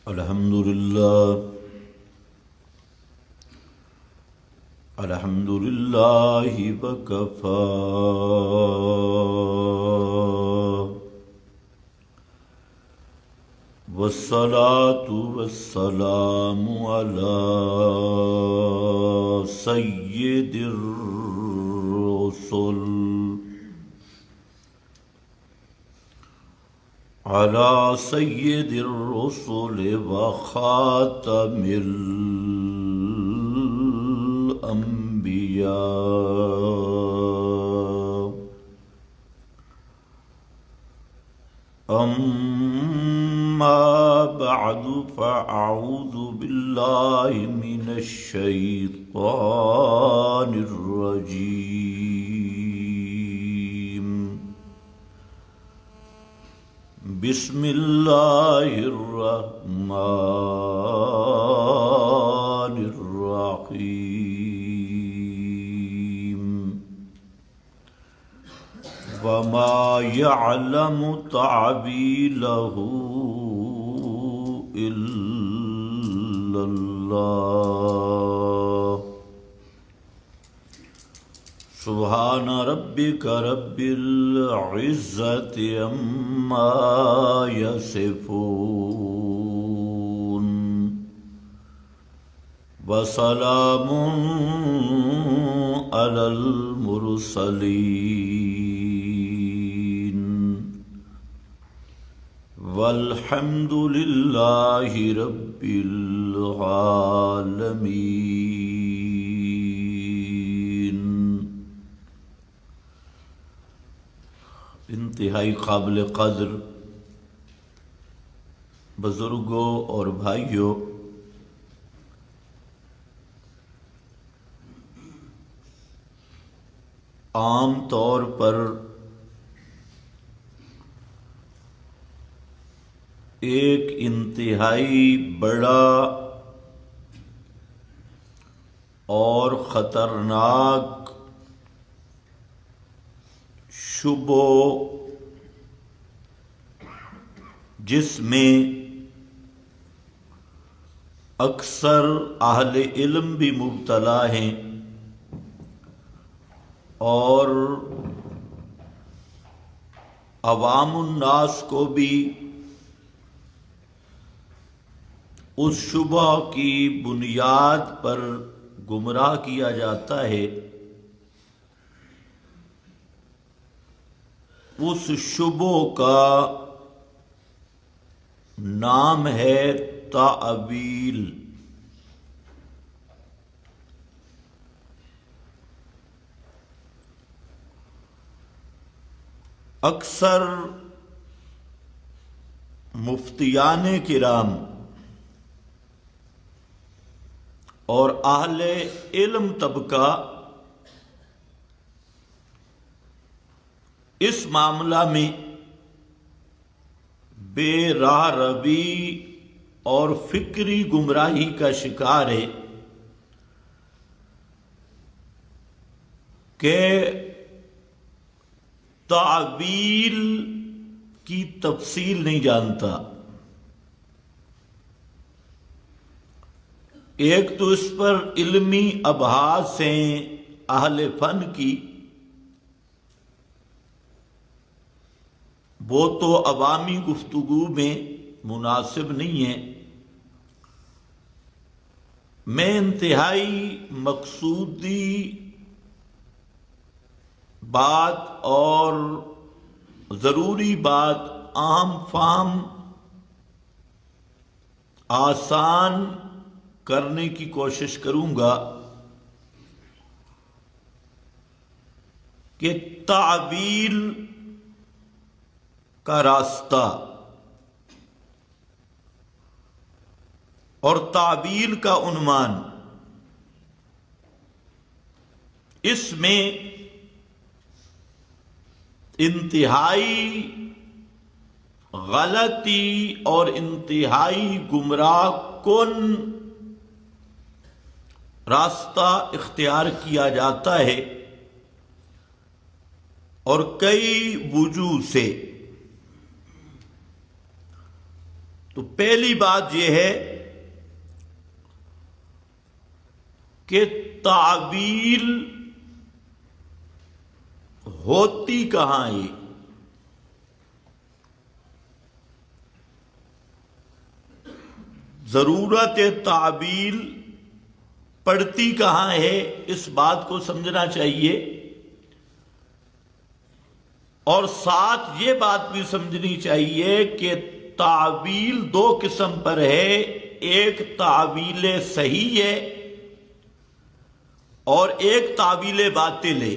الحمد لله الحمد لله وكفى والصلاة والسلام على سيد الرسل على سيد الرسل وخاتم الأنبياء أما بعد فأعوذ بالله من الشيطان الرجيم بسم الله الرحمن الرحيم وما يعلم تعبيله إلا الله سبحان ربك رب العزة عما يصفون وسلام على المرسلين والحمد لله رب العالمين۔ انتہائی قابل قدر بزرگوں اور بھائیوں، عام طور پر ایک انتہائی بڑا اور خطرناک شبہ جس میں اکثر اہل علم بھی مبتلا ہیں اور عوام الناس کو بھی اس شبہ کی بنیاد پر گمراہ کیا جاتا ہے۔ اس شبہ کا نام ہے تعویل۔ اکثر مفتیان کرام اور اہل علم طبقہ اس معاملہ میں بے راہ روی اور فکری گمراہی کا شکار ہے کہ تعویل کی تفصیل نہیں جانتا۔ ایک تو اس پر علمی ابحاث ہیں اہل فن کی، وہ تو عوامی گفتگو میں مناسب نہیں ہے۔ میں انتہائی مقصودی بات اور ضروری بات، عام فہم آسان کرنے کی کوشش کروں گا کہ تعویل کا راستہ اور تعویل کا عنوان، اس میں انتہائی غلطی اور انتہائی گمراہ کن راستہ اختیار کیا جاتا ہے، اور کئی وجوہ سے۔ تو پہلی بات یہ ہے کہ تعویل ہوتی کہاں ہے؟ ضرورت تعویل پڑتی کہاں ہے، اس بات کو سمجھنا چاہیے، اور ساتھ یہ بات بھی سمجھنی چاہیے کہ تعویل دو قسم پر ہے، ایک تعویل صحیح ہے اور ایک تعویل باطل ہے۔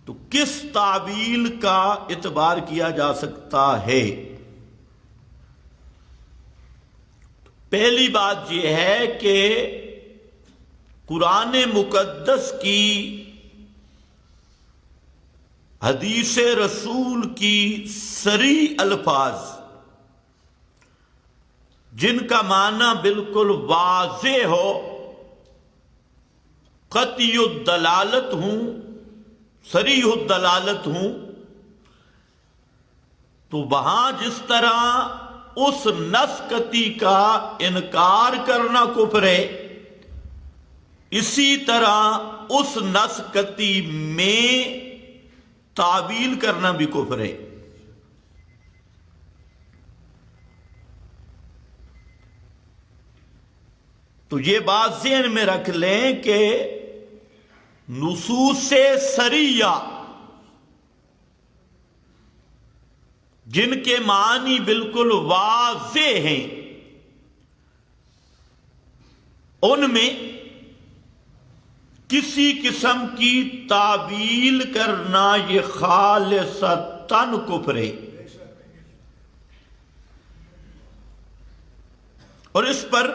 تو کس تعویل کا اعتبار کیا جا سکتا ہے؟ پہلی بات یہ ہے کہ قرآن مقدس کی، حدیث رسول کی صریح الفاظ جن کا معنی بالکل واضح ہو، قطعی الدلالت ہوں، صریح الدلالت ہوں، تو وہاں جس طرح اس نص قطعی کا انکار کرنا کفر ہے، اسی طرح اس نص قطعی میں تعویل کرنا بھی کفر ہے۔ تو یہ بات ذہن میں رکھ لیں کہ نصوص صریحہ جن کے معنی بالکل واضح ہیں، ان میں کسی قسم کی تعویل کرنا یہ خالصتاً کفر ہے، اور اس پر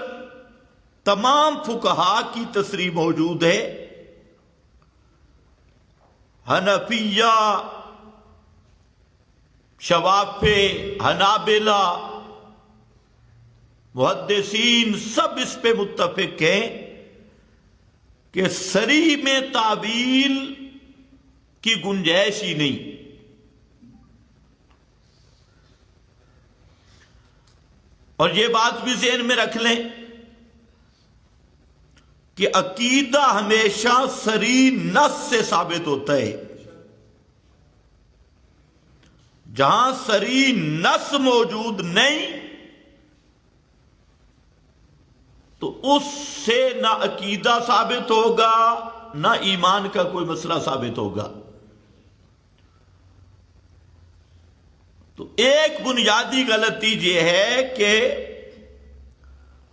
تمام فقہا کی تصریح موجود ہے۔ حنفیہ، شوافی، حنابلہ، محدثین سب اس پہ متفق ہیں کہ صریح میں تعویل کی گنجائش ہی نہیں۔ اور یہ بات بھی ذہن میں رکھ لیں کہ عقیدہ ہمیشہ صریح نص سے ثابت ہوتا ہے۔ جہاں صریح نص موجود نہیں تو اس سے نہ عقیدہ ثابت ہوگا، نہ ایمان کا کوئی مسئلہ ثابت ہوگا۔ تو ایک بنیادی غلطی یہ ہے کہ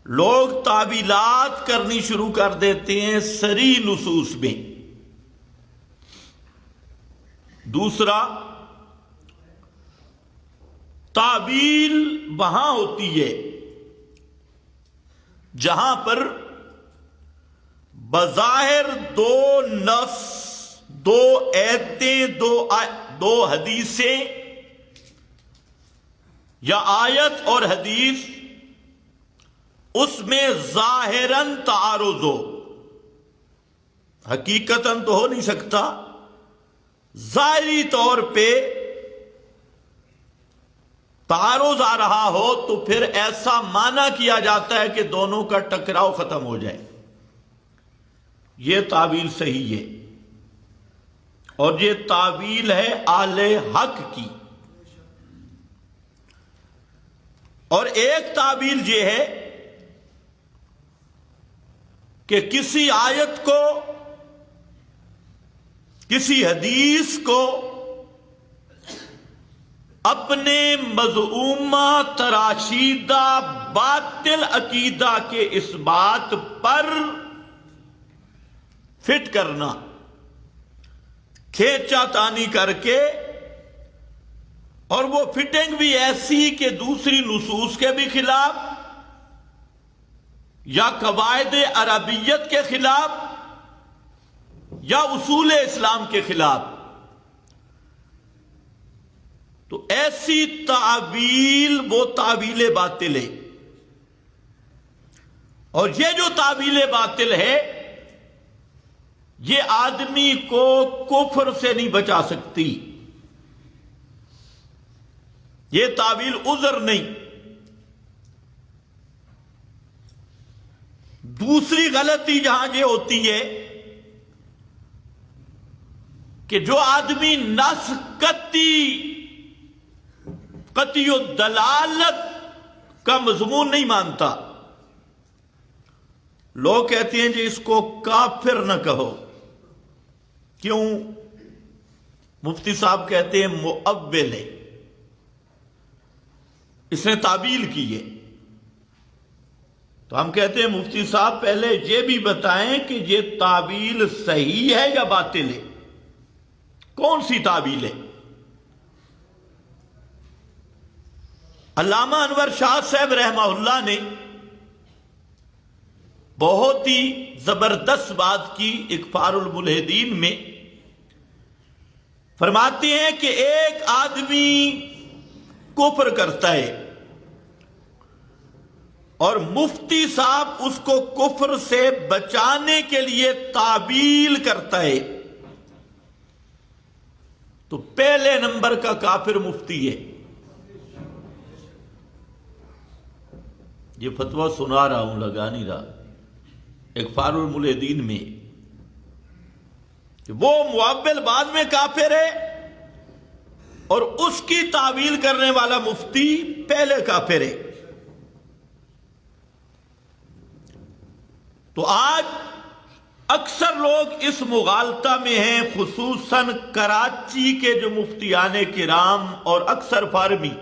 لوگ تعویلات کرنی شروع کر دیتے ہیں صریح نصوص میں۔ دوسرا، تعویل وہاں ہوتی ہے جہاں پر بظاہر دو نص، دو ایتیں، دو حدیثیں یا آیت اور حدیث، اس میں ظاہراً تعارض ہو، حقیقتاً تو ہو نہیں سکتا، ظاہری طور پہ تعارض آ رہا ہو تو پھر ایسا معنی کیا جاتا ہے کہ دونوں کا ٹکراؤ ختم ہو جائے۔ یہ تعویل صحیح ہے، اور یہ تعویل ہے اہل حق کی۔ اور ایک تعویل یہ ہے کہ کسی آیت کو، کسی حدیث کو اپنے مذمومہ تراشیدہ باطل عقیدہ کے اس بات پر فٹ کرنا، کھینچا تانی کر کے، اور وہ فٹنگ بھی ایسی کہ دوسری نصوص کے بھی خلاف یا قواعد عربیت کے خلاف یا اصول اسلام کے خلاف۔ تو ایسی تعویل وہ تعویل باطل ہے، اور یہ جو تعویل باطل ہے یہ آدمی کو کفر سے نہیں بچا سکتی، یہ تعویل عذر نہیں۔ دوسری غلطی جہاں یہ ہوتی ہے کہ جو آدمی نص قطعی دلالت کا مضمون نہیں مانتا، لوگ کہتے ہیں جی اس کو کافر نہ کہو۔ کیوں؟ مفتی صاحب کہتے ہیں مؤول ہے، اس نے تعبیل کی ہے۔ تو ہم کہتے ہیں مفتی صاحب پہلے یہ بھی بتائیں کہ یہ تعبیل صحیح ہے یا باطل ہے، کون سی تعبیل ہے؟ علامہ انور شاہ صاحب رحمہ اللہ نے بہت ہی زبردست بات کی اکفار الملحدین میں۔ فرماتے ہیں کہ ایک آدمی کفر کرتا ہے اور مفتی صاحب اس کو کفر سے بچانے کے لیے تعبیل کرتا ہے، تو پہلے نمبر کا کافر مفتی ہے۔ یہ فتویٰ سنا رہا ہوں، لگا نہیں رہا، اکفار الملحدین میں، کہ وہ مؤول بعد میں کافر ہے اور اس کی تعویل کرنے والا مفتی پہلے کافر ہے۔ تو آج اکثر لوگ اس مغالطہ میں ہیں، خصوصاً کراچی کے جو مفتیان کرام اور اکثر فارمی،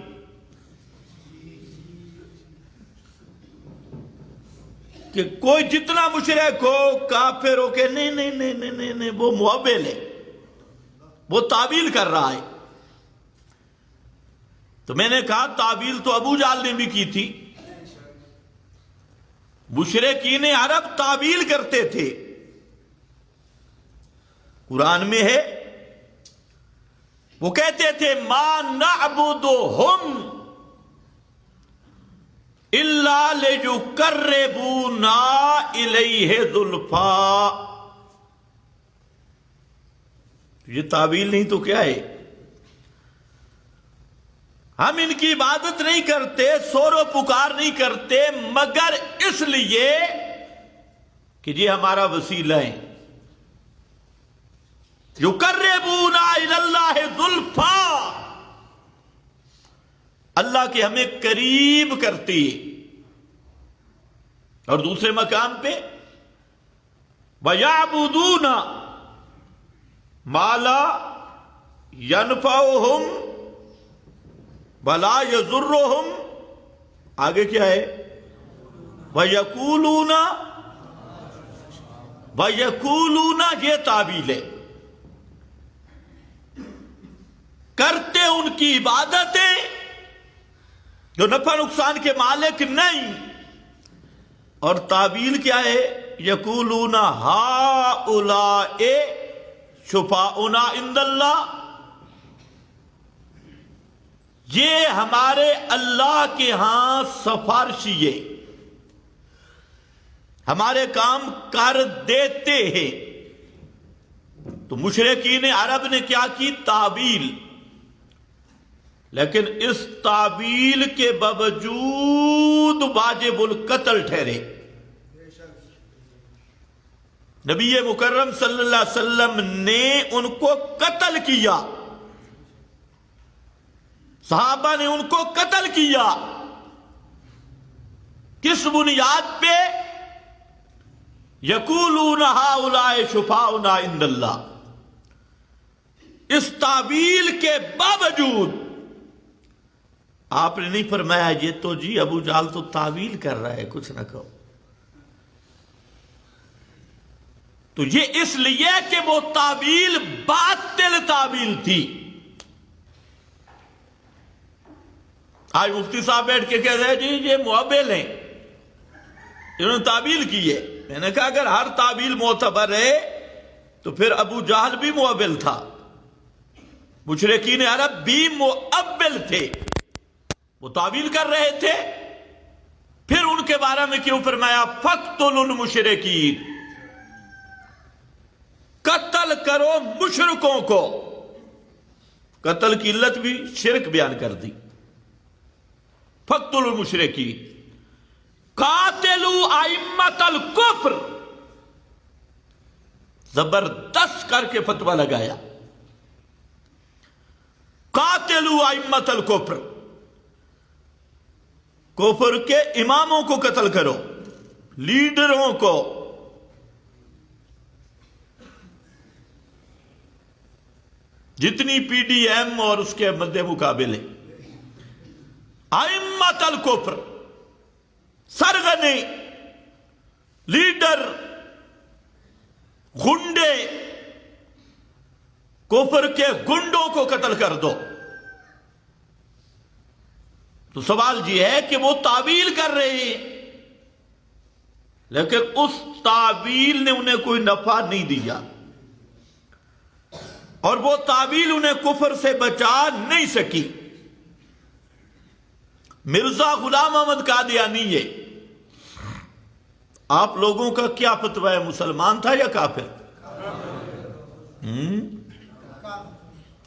کہ کوئی جتنا مشرک ہو، کافر ہو، کہ نہیں نہیں نہیں نہیں نہیں نہیں وہ مؤول ہے، وہ تعویل کر رہا ہے۔ تو میں نے کہا تعویل تو ابو جہل نے بھی کی تھی، مشرکین عرب تعویل کرتے تھے۔ قرآن میں ہے، وہ کہتے تھے ما نعبدہم الا لیقربونا الیہ زلفیٰ۔ یہ تعویل نہیں تو کیا ہے؟ ہم ان کی عبادت نہیں کرتے، سور و پکار نہیں کرتے، مگر اس لیے کہ یہ ہمارا وسیلہ ہے۔ یقربونا الی اللہ زلفیٰ، اللہ کے ہمیں قریب کرتی ہے۔ اور دوسرے مقام پہ وَيَعْبُدُونَ مَا لَا يَنْفَعُهُمْ وَلَا يَضُرُّهُمْ، آگے کیا ہے؟ وَيَقُولُونَ، یہ تعبیل ہے، کرتے ان کی عبادتیں جو نفع نقصان کے مالک نہیں، اور تعبیل کیا ہے؟ یقولون ہؤلاء شفاؤنا عند اللہ، یہ ہمارے اللہ کے ہاں سفارشی ہے، ہمارے کام کر دیتے ہیں۔ تو مشرکین عرب نے کیا کی؟ تعبیل۔ لیکن اس تعبیل کے باوجود واجب القتل ٹھہرے۔ نبی مکرم صلی اللہ علیہ وسلم نے ان کو قتل کیا، صحابہ نے ان کو قتل کیا۔ کس بنیاد پہ؟ یقولون ہؤلاء شفاؤنا عند اللہ، اس تعبیل کے باوجود آپ نے نہیں فرمایا یہ تو جی ابو جہل تو تعویل کر رہا ہے، کچھ نہ کہو۔ تو یہ اس لیے کہ وہ تعویل باطل تعویل تھی۔ آج مفتی صاحب بیٹھ کے کہہ رہے جی یہ مؤول ہیں، انہوں نے تعویل کی ہے۔ میں نے کہا اگر ہر تعویل معتبر ہے تو پھر ابو جہل بھی مؤول تھا، مشرکین عرب بھی مؤول تھے، وہ تعویل کر رہے تھے۔ پھر ان کے بارے میں کیوں فرمایا فَاقْتُلُوا الْمُشْرِكِينَ، قتل کرو مشرکوں کو۔ قتل کی علت بھی شرک بیان کر دی۔ فقتلوا المشرکین قاتلوا ائمۃ الکفر، زبردست کر کے فتویٰ لگایا، قاتلوا ائمۃ الکفر، کفر کے اماموں کو قتل کرو، لیڈروں کو۔ جتنی پی ڈی ایم اور اس کے مد مقابلے ائمۃ الکفر، سرغنے، لیڈر، گنڈے، کفر کے گنڈوں کو قتل کر دو۔ تو سوال یہ ہے کہ وہ تعویل کر رہے ہیں، لیکن اس تعویل نے انہیں کوئی نفع نہیں دیا، اور وہ تعویل انہیں کفر سے بچا نہیں سکی۔ مرزا غلام احمد قادیانی ہے، آپ لوگوں کا کیا فتویٰ ہے؟ مسلمان تھا یا کافر؟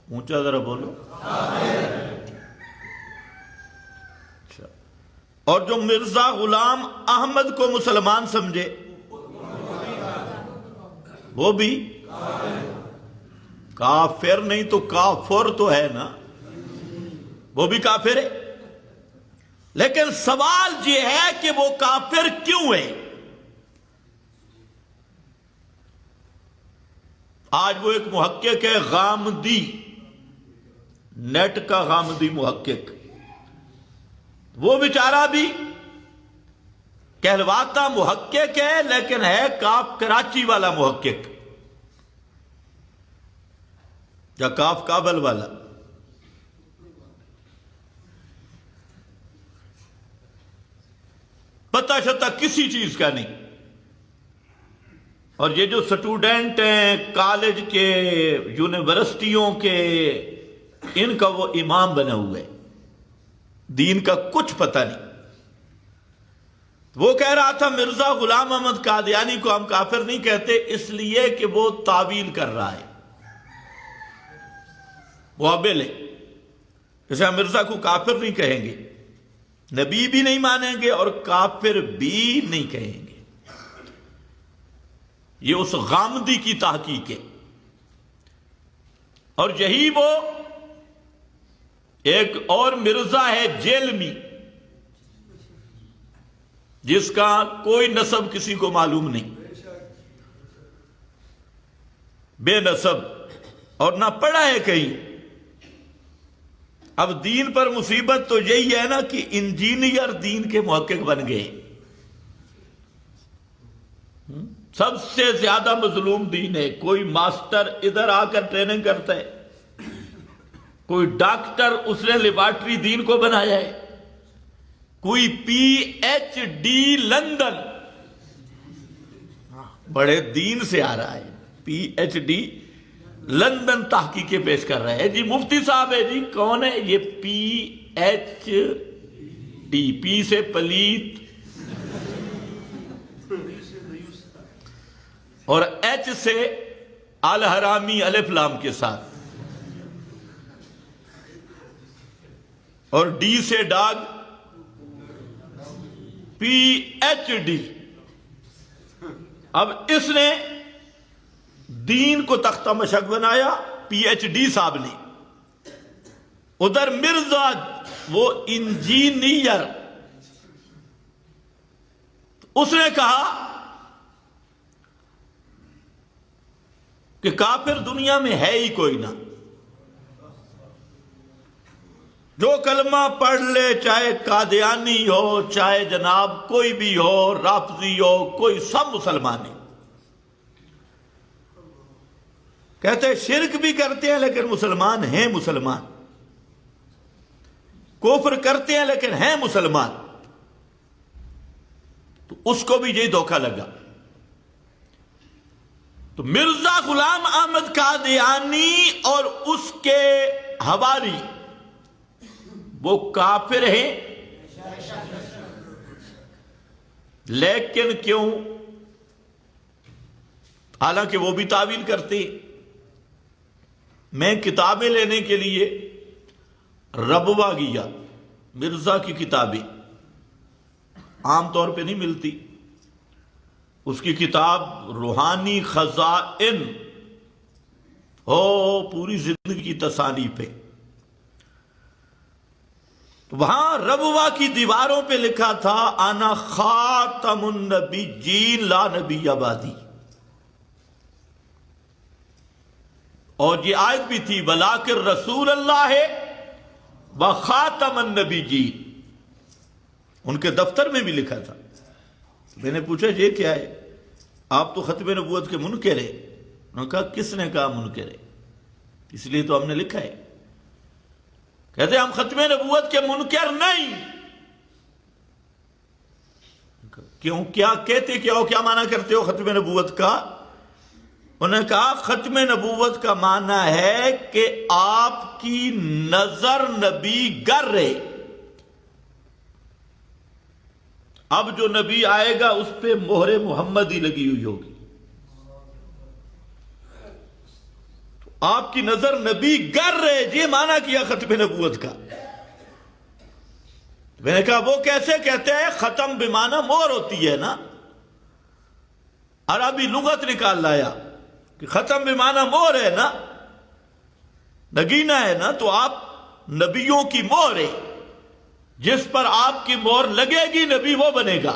اونچا ذرا بولو۔ اچھا، اور جو مرزا غلام احمد کو مسلمان سمجھے وہ بھی کافر نہیں تو کافر تو ہے نا، وہ بھی کافر ہے۔ لیکن سوال یہ ہے کہ وہ کافر کیوں ہے؟ آج وہ ایک محقق ہے، غامدی، نیٹ کا غامدی محقق، وہ بیچارہ بھی کہلواتا محقق ہے، لیکن ہے کاف کراچی والا محقق یا کاف کابل والا۔ پتہ شتہ کسی چیز کا نہیں۔ اور یہ جو سٹوڈنٹ ہیں کالج کے، یونیورسٹیوں کے، ان کا وہ امام بنا ہوا ہے، دین کا کچھ پتہ نہیں۔ وہ کہہ رہا تھا مرزا غلام احمد قادیانی کو ہم کافر نہیں کہتے، اس لیے کہ وہ تعویل کر رہا ہے، معابل ہے۔ جیسے ہم مرزا کو کافر نہیں کہیں گے، نبی بھی نہیں مانیں گے اور کافر بھی نہیں کہیں گے۔ یہ اس غامدی کی تحقیق ہے۔ اور یہی وہ ایک اور مرزا ہے جیلمی، جس کا کوئی نسب کسی کو معلوم نہیں، بے نسب اور نہ پڑھا ہے کہیں۔ اب دین پر مصیبت تو یہی ہے نا کہ انجینئر دین کے محقق بن گئے۔ سب سے زیادہ مظلوم دین ہے۔ کوئی ماسٹر ادھر آ کر ٹریننگ کرتا ہے، کوئی ڈاکٹر، اس نے لیبارٹری دین کو بنایا ہے، کوئی پی ایچ ڈی لندن، بڑے دین سے آ رہا ہے، پی ایچ ڈی لندن تحقیقیں پیش کر رہے ہیں۔ جی مفتی صاحب ہے، جی کون ہے یہ؟ پی ایچ ڈی، پی سے پلیت اور ایچ سے الحرامی الف لام کے ساتھ، اور ڈی سے ڈاگ، پی ایچ ڈی۔ اب اس نے دین کو تختہ مشق بنایا، پی ایچ ڈی صاحب نے۔ ادھر مرزا وہ انجینئر، اس نے کہا کہ کافر دنیا میں ہے ہی کوئی نہ، جو کلمہ پڑھ لے، چاہے قادیانی ہو، چاہے جناب کوئی بھی ہو، رافضی ہو، کوئی، سب مسلمان ہیں۔ کہتے ہیں شرک بھی کرتے ہیں لیکن مسلمان ہیں، مسلمان کفر کرتے ہیں لیکن ہیں مسلمان۔ تو اس کو بھی یہی دھوکہ لگا۔ تو مرزا غلام احمد قادیانی اور اس کے حواری وہ کافر ہیں، لیکن کیوں؟ حالانکہ وہ بھی تعویل کرتے۔ میں کتابیں لینے کے لیے ربوہ گیا، مرزا کی کتابیں عام طور پہ نہیں ملتی. اس کی کتاب روحانی خزائن ہو پوری زندگی کی تصانیف ہے. تو وہاں ربوہ کی دیواروں پہ لکھا تھا انا خاتم النبیین لا نبی بعدی. اور یہ آیت بھی تھی ولاکن رسول اللہ وخاتم النبیین. ان کے دفتر میں بھی لکھا تھا. میں نے پوچھا یہ کیا ہے؟ آپ تو ختم نبوت کے منکر ہیں. انہوں نے کہا کس نے کہا منکر ہے؟ اس لیے تو ہم نے لکھا ہے. کہتے ہیں ہم ختم نبوت کے منکر نہیں. کیوں؟ کیا کہتے کیا ہو؟ کیا معنی کرتے ہو ختم نبوت کا؟ انہوں نے کہا ختم نبوت کا معنی ہے کہ آپ کی نظر نبی گر رہے. اب جو نبی آئے گا اس پہ مہر محمدی لگی ہوئی ہوگی. تو آپ کی نظر نبی گر رہے، یہ معنی کیا ختم نبوت کا. میں نے کہا وہ کیسے کہتے ہیں؟ ختم بمعنی مہر ہوتی ہے نا. عربی لغت نکال لایا کہ ختم بمعنی مہر ہے نا، نگینہ ہے نا. تو آپ نبیوں کی مہر ہے، جس پر آپ کی مہر لگے گی نبی وہ بنے گا.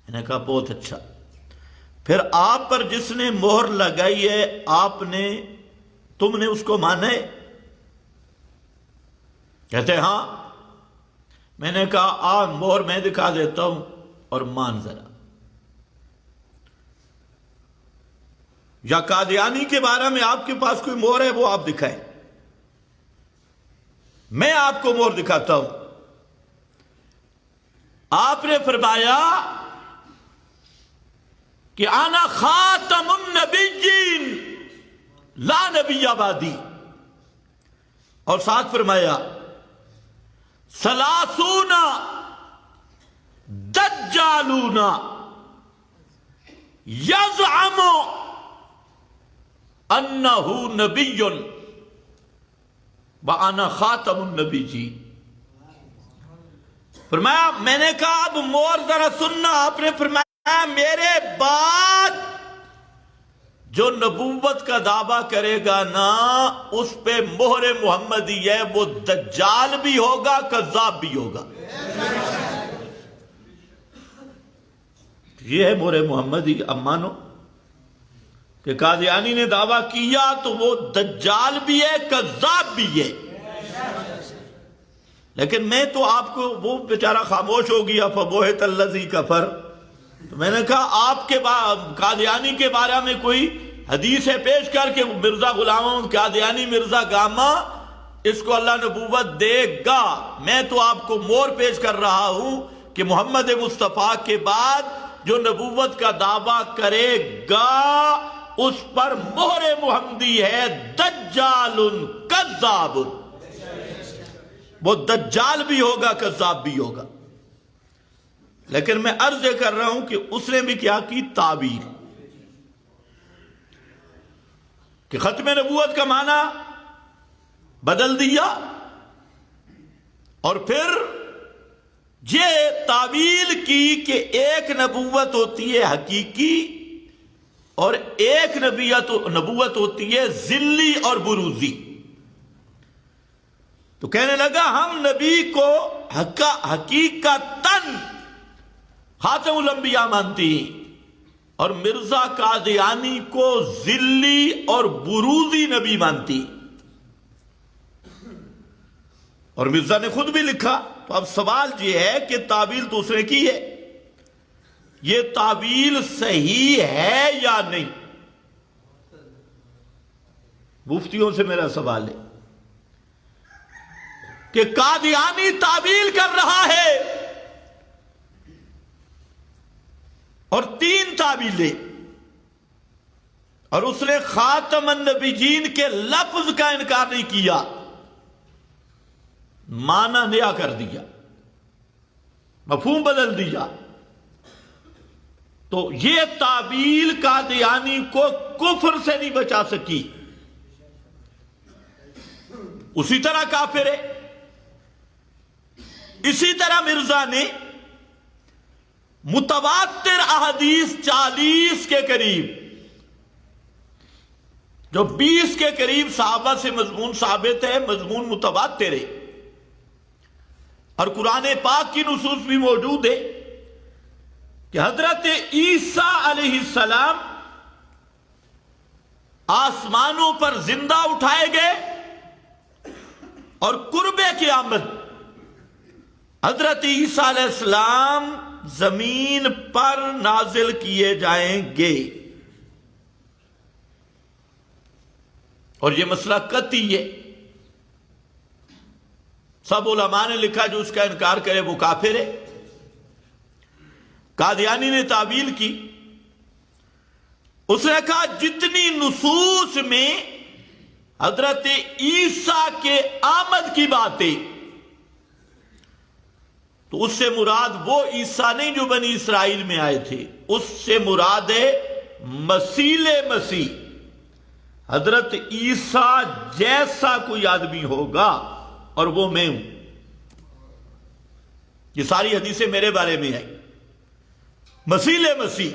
میں نے کہا بہت اچھا. پھر آپ پر جس نے مہر لگائی ہے تم نے اس کو مانا ہے؟ کہتے ہاں. میں نے کہا مہر میں دکھا دیتا ہوں اور مان ذرا. یا قادیانی کے بارے میں آپ کے پاس کوئی مہر ہے وہ آپ دکھائیں. میں آپ کو مہر دکھاتا ہوں. آپ نے فرمایا کہ انا خاتم النبیین لا نبی بعدی. اور ساتھ فرمایا ثلاثون دجالون یزعم انہ نبی وَأَنَا خَاتَمُ النَّبِيِّينَ. فرمایا میں نے کہا اب مہر ذرا سننا. آپ نے فرمایا میرے بعد جو نبوت کا دعویٰ کرے گا نا اس پہ مہر محمدی ہے، وہ دجال بھی ہوگا کذاب بھی ہوگا. یہ ہے مہر محمدی. اب مانو کہ قادیانی نے دعویٰ کیا تو وہ دجال بھی ہے کذاب بھی ہے. لیکن میں تو آپ کو، وہ بیچارہ خاموش ہو گیا فبہت الذی کفر. تو میں نے کہا آپ کے قادیانی کے بارے میں کوئی حدیث ہے پیش کر کے مرزا غلام احمد قادیانی مرزا گاما اس کو اللہ نبوت دے گا. میں تو آپ کو مہر پیش کر رہا ہوں کہ محمد مصطفیٰ کے بعد جو نبوت کا دعویٰ کرے گا اس پر مہر محمدی ہے دجال کذاب. وہ دجال بھی ہوگا کذاب بھی ہوگا. لیکن میں عرض کر رہا ہوں کہ اس نے بھی کیا کی تعبیر کہ ختم نبوت کا معنی بدل دیا. اور پھر یہ تعبیر کی کہ ایک نبوت ہوتی ہے حقیقی اور ایک نبوت ہوتی ہے ذلی اور بروزی. تو کہنے لگا ہم نبی کو حقیقتاً خاتم الانبیاء مانتی ہیں اور مرزا قادیانی کو ذلی اور بروزی نبی مانتی. اور مرزا نے خود بھی لکھا. تو اب سوال یہ ہے کہ تعویل تو اس نے کی ہے، یہ تعویل صحیح ہے یا نہیں؟ مفتیوں سے میرا سوال ہے کہ قادیانی تعویل کر رہا ہے اور 3 تعویلیں، اور اس نے خاتم النبیین کے لفظ کا انکار نہیں کیا، معنی نیا کر دیا، مفہوم بدل دیا. تو یہ تعویل قادیانی کو کفر سے نہیں بچا سکی. اسی طرح کافر ہے. اسی طرح مرزا نے متواتر احادیث 40 کے قریب، جو 20 کے قریب صحابہ سے مضمون ثابت ہے، مضمون متواتر ہے، اور قرآن پاک کی نصوص بھی موجود ہے کہ حضرت عیسیٰ علیہ السلام آسمانوں پر زندہ اٹھائے گئے اور قرب قیامت حضرت عیسیٰ علیہ السلام زمین پر نازل کیے جائیں گے، اور یہ مسئلہ قطعی ہے۔ سب علماء نے لکھا جو اس کا انکار کرے وہ کافر ہے۔ قادیانی نے تعویل کی، اس نے کہا جتنی نصوص میں حضرت عیسیٰ کے آمد کی باتیں، تو اس سے مراد وہ عیسیٰ نہیں جو بنی اسرائیل میں آئے تھے، اس سے مراد ہے مسیح مسیح، حضرت عیسیٰ جیسا کوئی آدمی ہوگا اور وہ میں ہوں۔ یہ ساری حدیثیں میرے بارے میں آئی، مسیح مسیح۔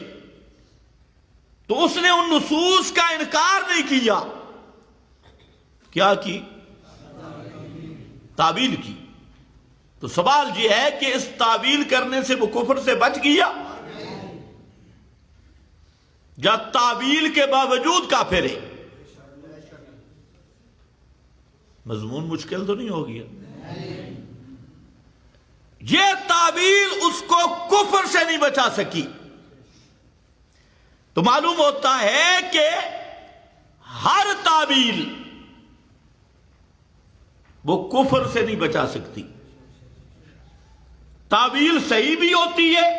تو اس نے ان نصوص کا انکار نہیں کیا، کیا کی؟ تعویل کی۔ تو سوال یہ ہے کہ اس تعویل کرنے سے وہ کفر سے بچ گیا یا تعویل کے باوجود کافر ہے؟ مضمون مشکل تو نہیں ہو گیا؟ یہ تعویل اس کو کفر سے نہیں بچا سکی۔ تو معلوم ہوتا ہے کہ ہر تعویل وہ کفر سے نہیں بچا سکتی۔ تعویل صحیح بھی ہوتی ہے،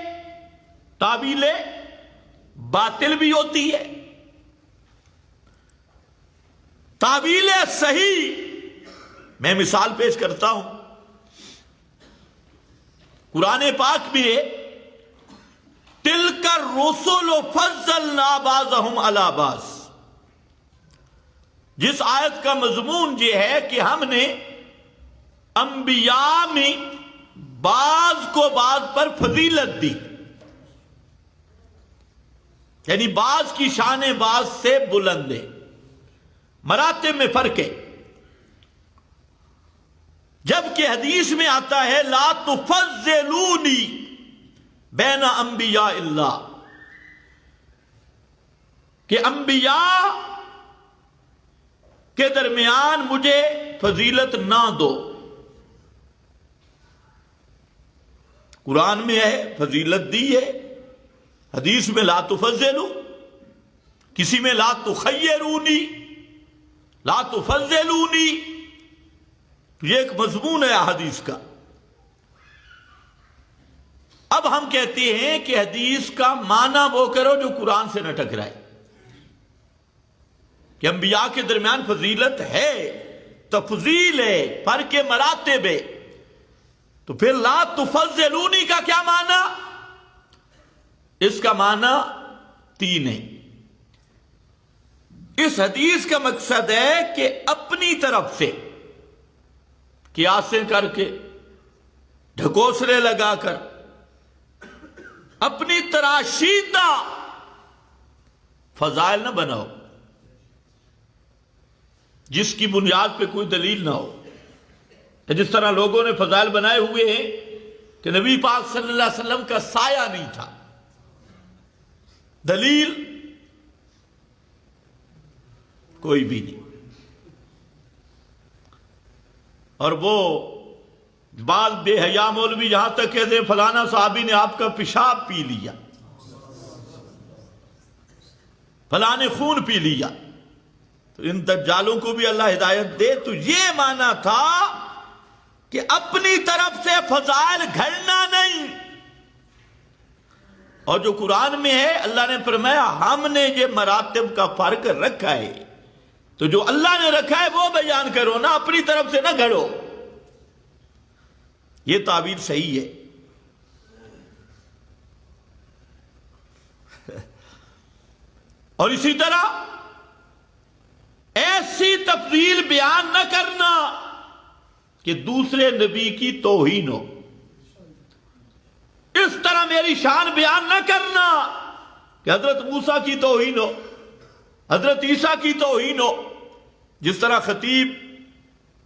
تعویل باطل بھی ہوتی ہے۔ تعویل صحیح میں مثال پیش کرتا ہوں، قرآن پاک میں تِلْكَ الرُّسُلُ فَضَّلْنَا بَعْضَهُمْ عَلَى بَعْضٍ، جس آیت کا مضمون یہ ہے کہ ہم نے انبیاء میں بعض کو بعض پر فضیلت دی، یعنی بعض کی شان بعض سے بلند ہے، مراتب میں فرق ہے۔ جبکہ حدیث میں آتا ہے لا تفضلونی بین انبیاء اللہ، کہ انبیاء کے درمیان مجھے فضیلت نہ دو۔ قرآن میں ہے فضیلت دی ہے، حدیث میں لا تفضلو، کسی میں لا تخیرونی، لا تفضلونی، یہ ایک مضمون ہے حدیث کا۔ اب ہم کہتے ہیں کہ حدیث کا معنی وہ کرو جو قرآن سے نہ ٹکرائے، کہ انبیاء کے درمیان فضیلت ہے، تفضیل ہے، فرق مراتب ہے، تو پھر لا تفضلونی کا کیا معنی؟ اس کا معنی 3 ہے۔ اس حدیث کا مقصد ہے کہ اپنی طرف سے قیاسیں کر کے، ڈھکوسلے لگا کر، اپنی تراشیدہ فضائل نہ بناؤ جس کی بنیاد پہ کوئی دلیل نہ ہو۔ جس طرح لوگوں نے فضائل بنائے ہوئے ہیں کہ نبی پاک صلی اللہ علیہ وسلم کا سایہ نہیں تھا، دلیل کوئی بھی نہیں۔ اور وہ بعض بے حیا مولوی یہاں تک کہتے ہیں فلانا صحابی نے آپ کا پیشاب پی لیا، فلانے خون پی لیا، تو ان دجالوں کو بھی اللہ ہدایت دے۔ تو یہ معنی تھا کہ اپنی طرف سے فضائل گھڑنا نہیں، اور جو قرآن میں ہے اللہ نے فرمایا ہم نے یہ مراتب کا فرق رکھا ہے، تو جو اللہ نے رکھا ہے وہ بیان کرو نا، اپنی طرف سے نہ گھڑو۔ یہ تعبیر صحیح ہے۔ اور اسی طرح ایسی تفضیل بیان نہ کرنا کہ دوسرے نبی کی توہین ہو۔ میری شان بیان نہ کرنا کہ حضرت موسیٰ کی توہین ہو، حضرت عیسیٰ کی توہین ہو، جس طرح خطیب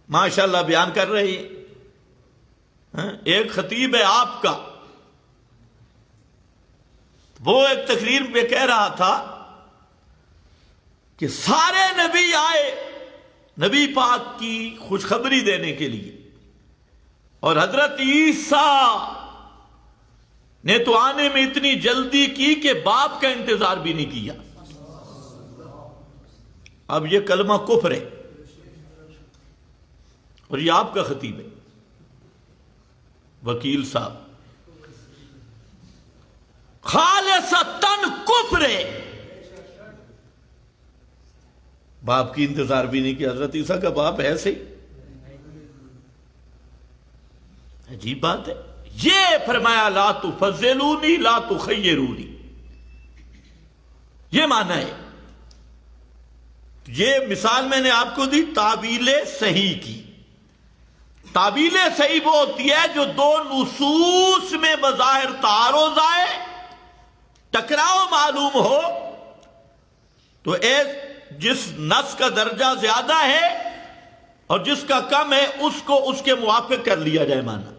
ماشاءاللہ بیان کر رہے ہیں۔ ایک خطیب ہے آپ کا، وہ ایک تقریر میں کہہ رہا تھا کہ سارے نبی آئے نبی پاک کی خوشخبری دینے کے لیے، اور حضرت عیسیٰ نے تو آنے میں اتنی جلدی کی کہ باپ کا انتظار بھی نہیں کیا۔ اب یہ کلمہ کفر ہے، اور یہ آپ کا خطیب ہے وکیل صاحب، خالصتاً کفر ہے۔ باپ کی انتظار بھی نہیں کیا، حضرت عیسیٰ کا باپ ہے صحیح، عجیب بات ہے۔ یہ فرمایا لا تفضلونی لا تخیرونی، یہ معنی ہے۔ یہ مثال میں نے آپ کو دی تعبیل صحیح کی۔ تعبیل صحیح وہ ہوتی ہے جو دو نصوص میں بظاہر تعارض آئے، ٹکراؤ معلوم ہو، تو جس نص کا درجہ زیادہ ہے اور جس کا کم ہے اس کو اس کے موافق کر لیا جائے معنی،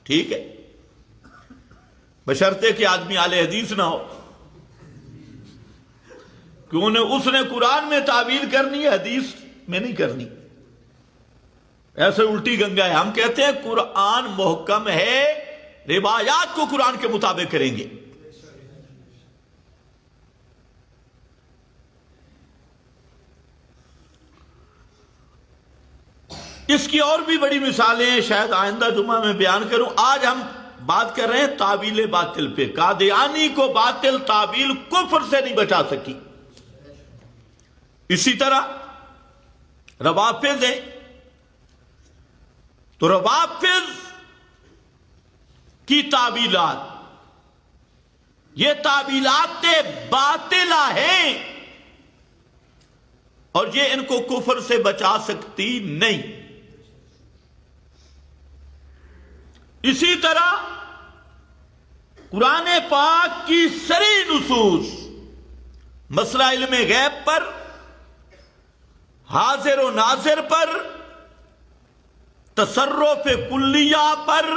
ٹھیک ہے، بشرطے کہ آدمی اہل حدیث نہ ہو، کیوں نے اس نے قرآن میں تعویل کرنی ہے، حدیث میں نہیں کرنی، ایسے الٹی گنگا ہے۔ ہم کہتے ہیں قرآن محکم ہے، روایات کو قرآن کے مطابق کریں گے۔ اس کی اور بھی بڑی مثالیں ہیں، شاید آئندہ جمعہ میں بیان کروں۔ آج ہم بات کر رہے ہیں تعویل باطل پہ۔ قادیانی کو باطل تعویل کفر سے نہیں بچا سکی۔ اسی طرح روافض ہیں، تو روافض کی تعویلات، یہ تعویلات باطلہ ہیں، اور یہ ان کو کفر سے بچا سکتی نہیں۔ اسی طرح قرآن پاک کی صریح نصوص مسئلہ علم غیب پر، حاضر و ناظر پر، تصرف کلیہ پر،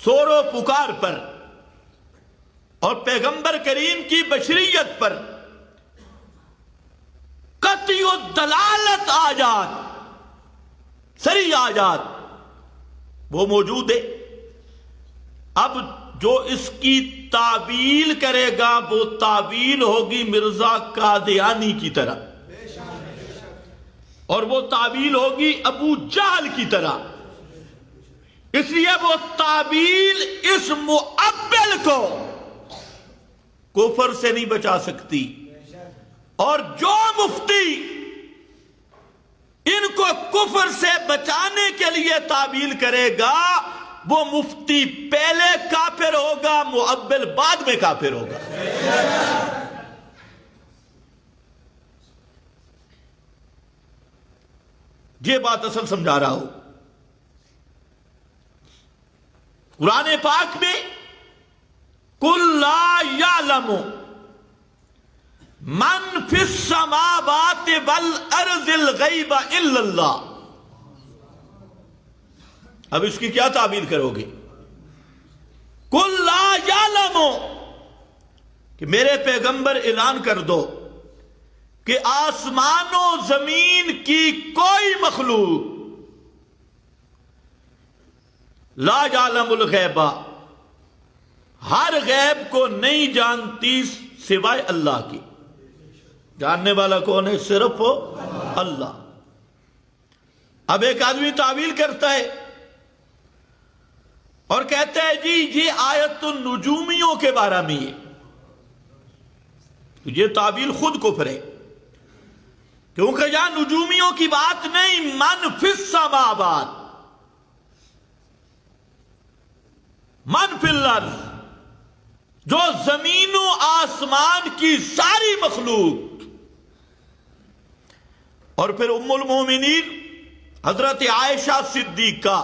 سور و پکار پر، اور پیغمبر کریم کی بشریت پر قطعی دلالت آیات، صریح آیات وہ موجود ہے۔ اب جو اس کی تعویل کرے گا وہ تعویل ہوگی مرزا قادیانی کی طرح، اور وہ تعویل ہوگی ابو جہل کی طرح۔ اس لیے وہ تعویل اس مؤبل کو کفر سے نہیں بچا سکتی، اور جو مفتی ان کو کفر سے بچانے کے لیے تعویل کرے گا وہ مفتی پہلے کافر ہوگا، مؤبل بعد میں کافر ہوگا۔ یہ بات اصل سمجھا رہا ہوں۔ قرآن پاک میں قُلْ لَا يَعْلَمُ مَنْ فِي السَّمَاوَاتِ وَالْأَرْضِ الْغَيْبَ إِلَّا اللَّهُ۔ اب اس کی کیا تعبیر کرو گے؟ قُلْ لَا يَعْلَمُ، کہ میرے پیغمبر اعلان کر دو کہ آسمان و زمین کی کوئی مخلوق لا یعلم الغیب، ہر غیب کو نہیں جانتی سوائے اللہ کی۔ جاننے والا کون ہے؟ صرف اللہ۔ اب ایک آدمی تعویل کرتا ہے اور کہتا ہے جی یہ آیت النجومیوں کے بارے میں ہے، یہ تعویل خود کفر ہے، کیونکہ یہاں نجومیوں کی بات نہیں، من فی السماوات، من فی الارض، جو زمین و آسمان کی ساری مخلوق۔ اور پھر ام المومنین حضرت عائشہ صدیقہ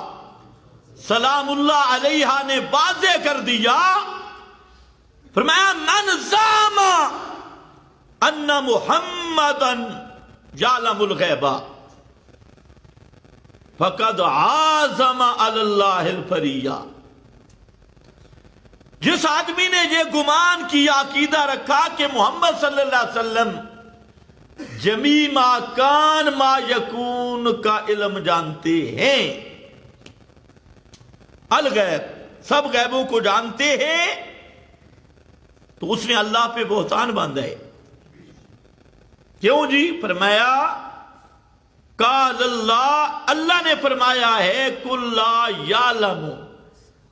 سلام اللہ علیہ نے واضح کر دیا، فرمایا من زعم ان محمدا یعلم الغیب فقد عازم علی اللہ الفریہ۔ جس آدمی نے یہ گمان کیا، عقیدہ رکھا کہ محمد صلی اللہ علیہ وسلم جمیع ما کان ما یکون کا علم جانتے ہیں، الغیب سب غیبوں کو جانتے ہیں، تو اس نے اللہ پہ بہتان باندھا ہے۔ کیوں جی؟ فرمایا قال اللہ نے فرمایا ہے قل لا یعلم